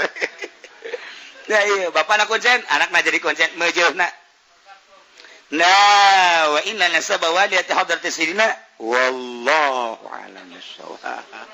Ya iya, bapak nak konsen, anak nak jadi konsen, mejeuhna. Nah, wa inna nasaba waliyati hadratis sirina wallahu a'lam bissawab.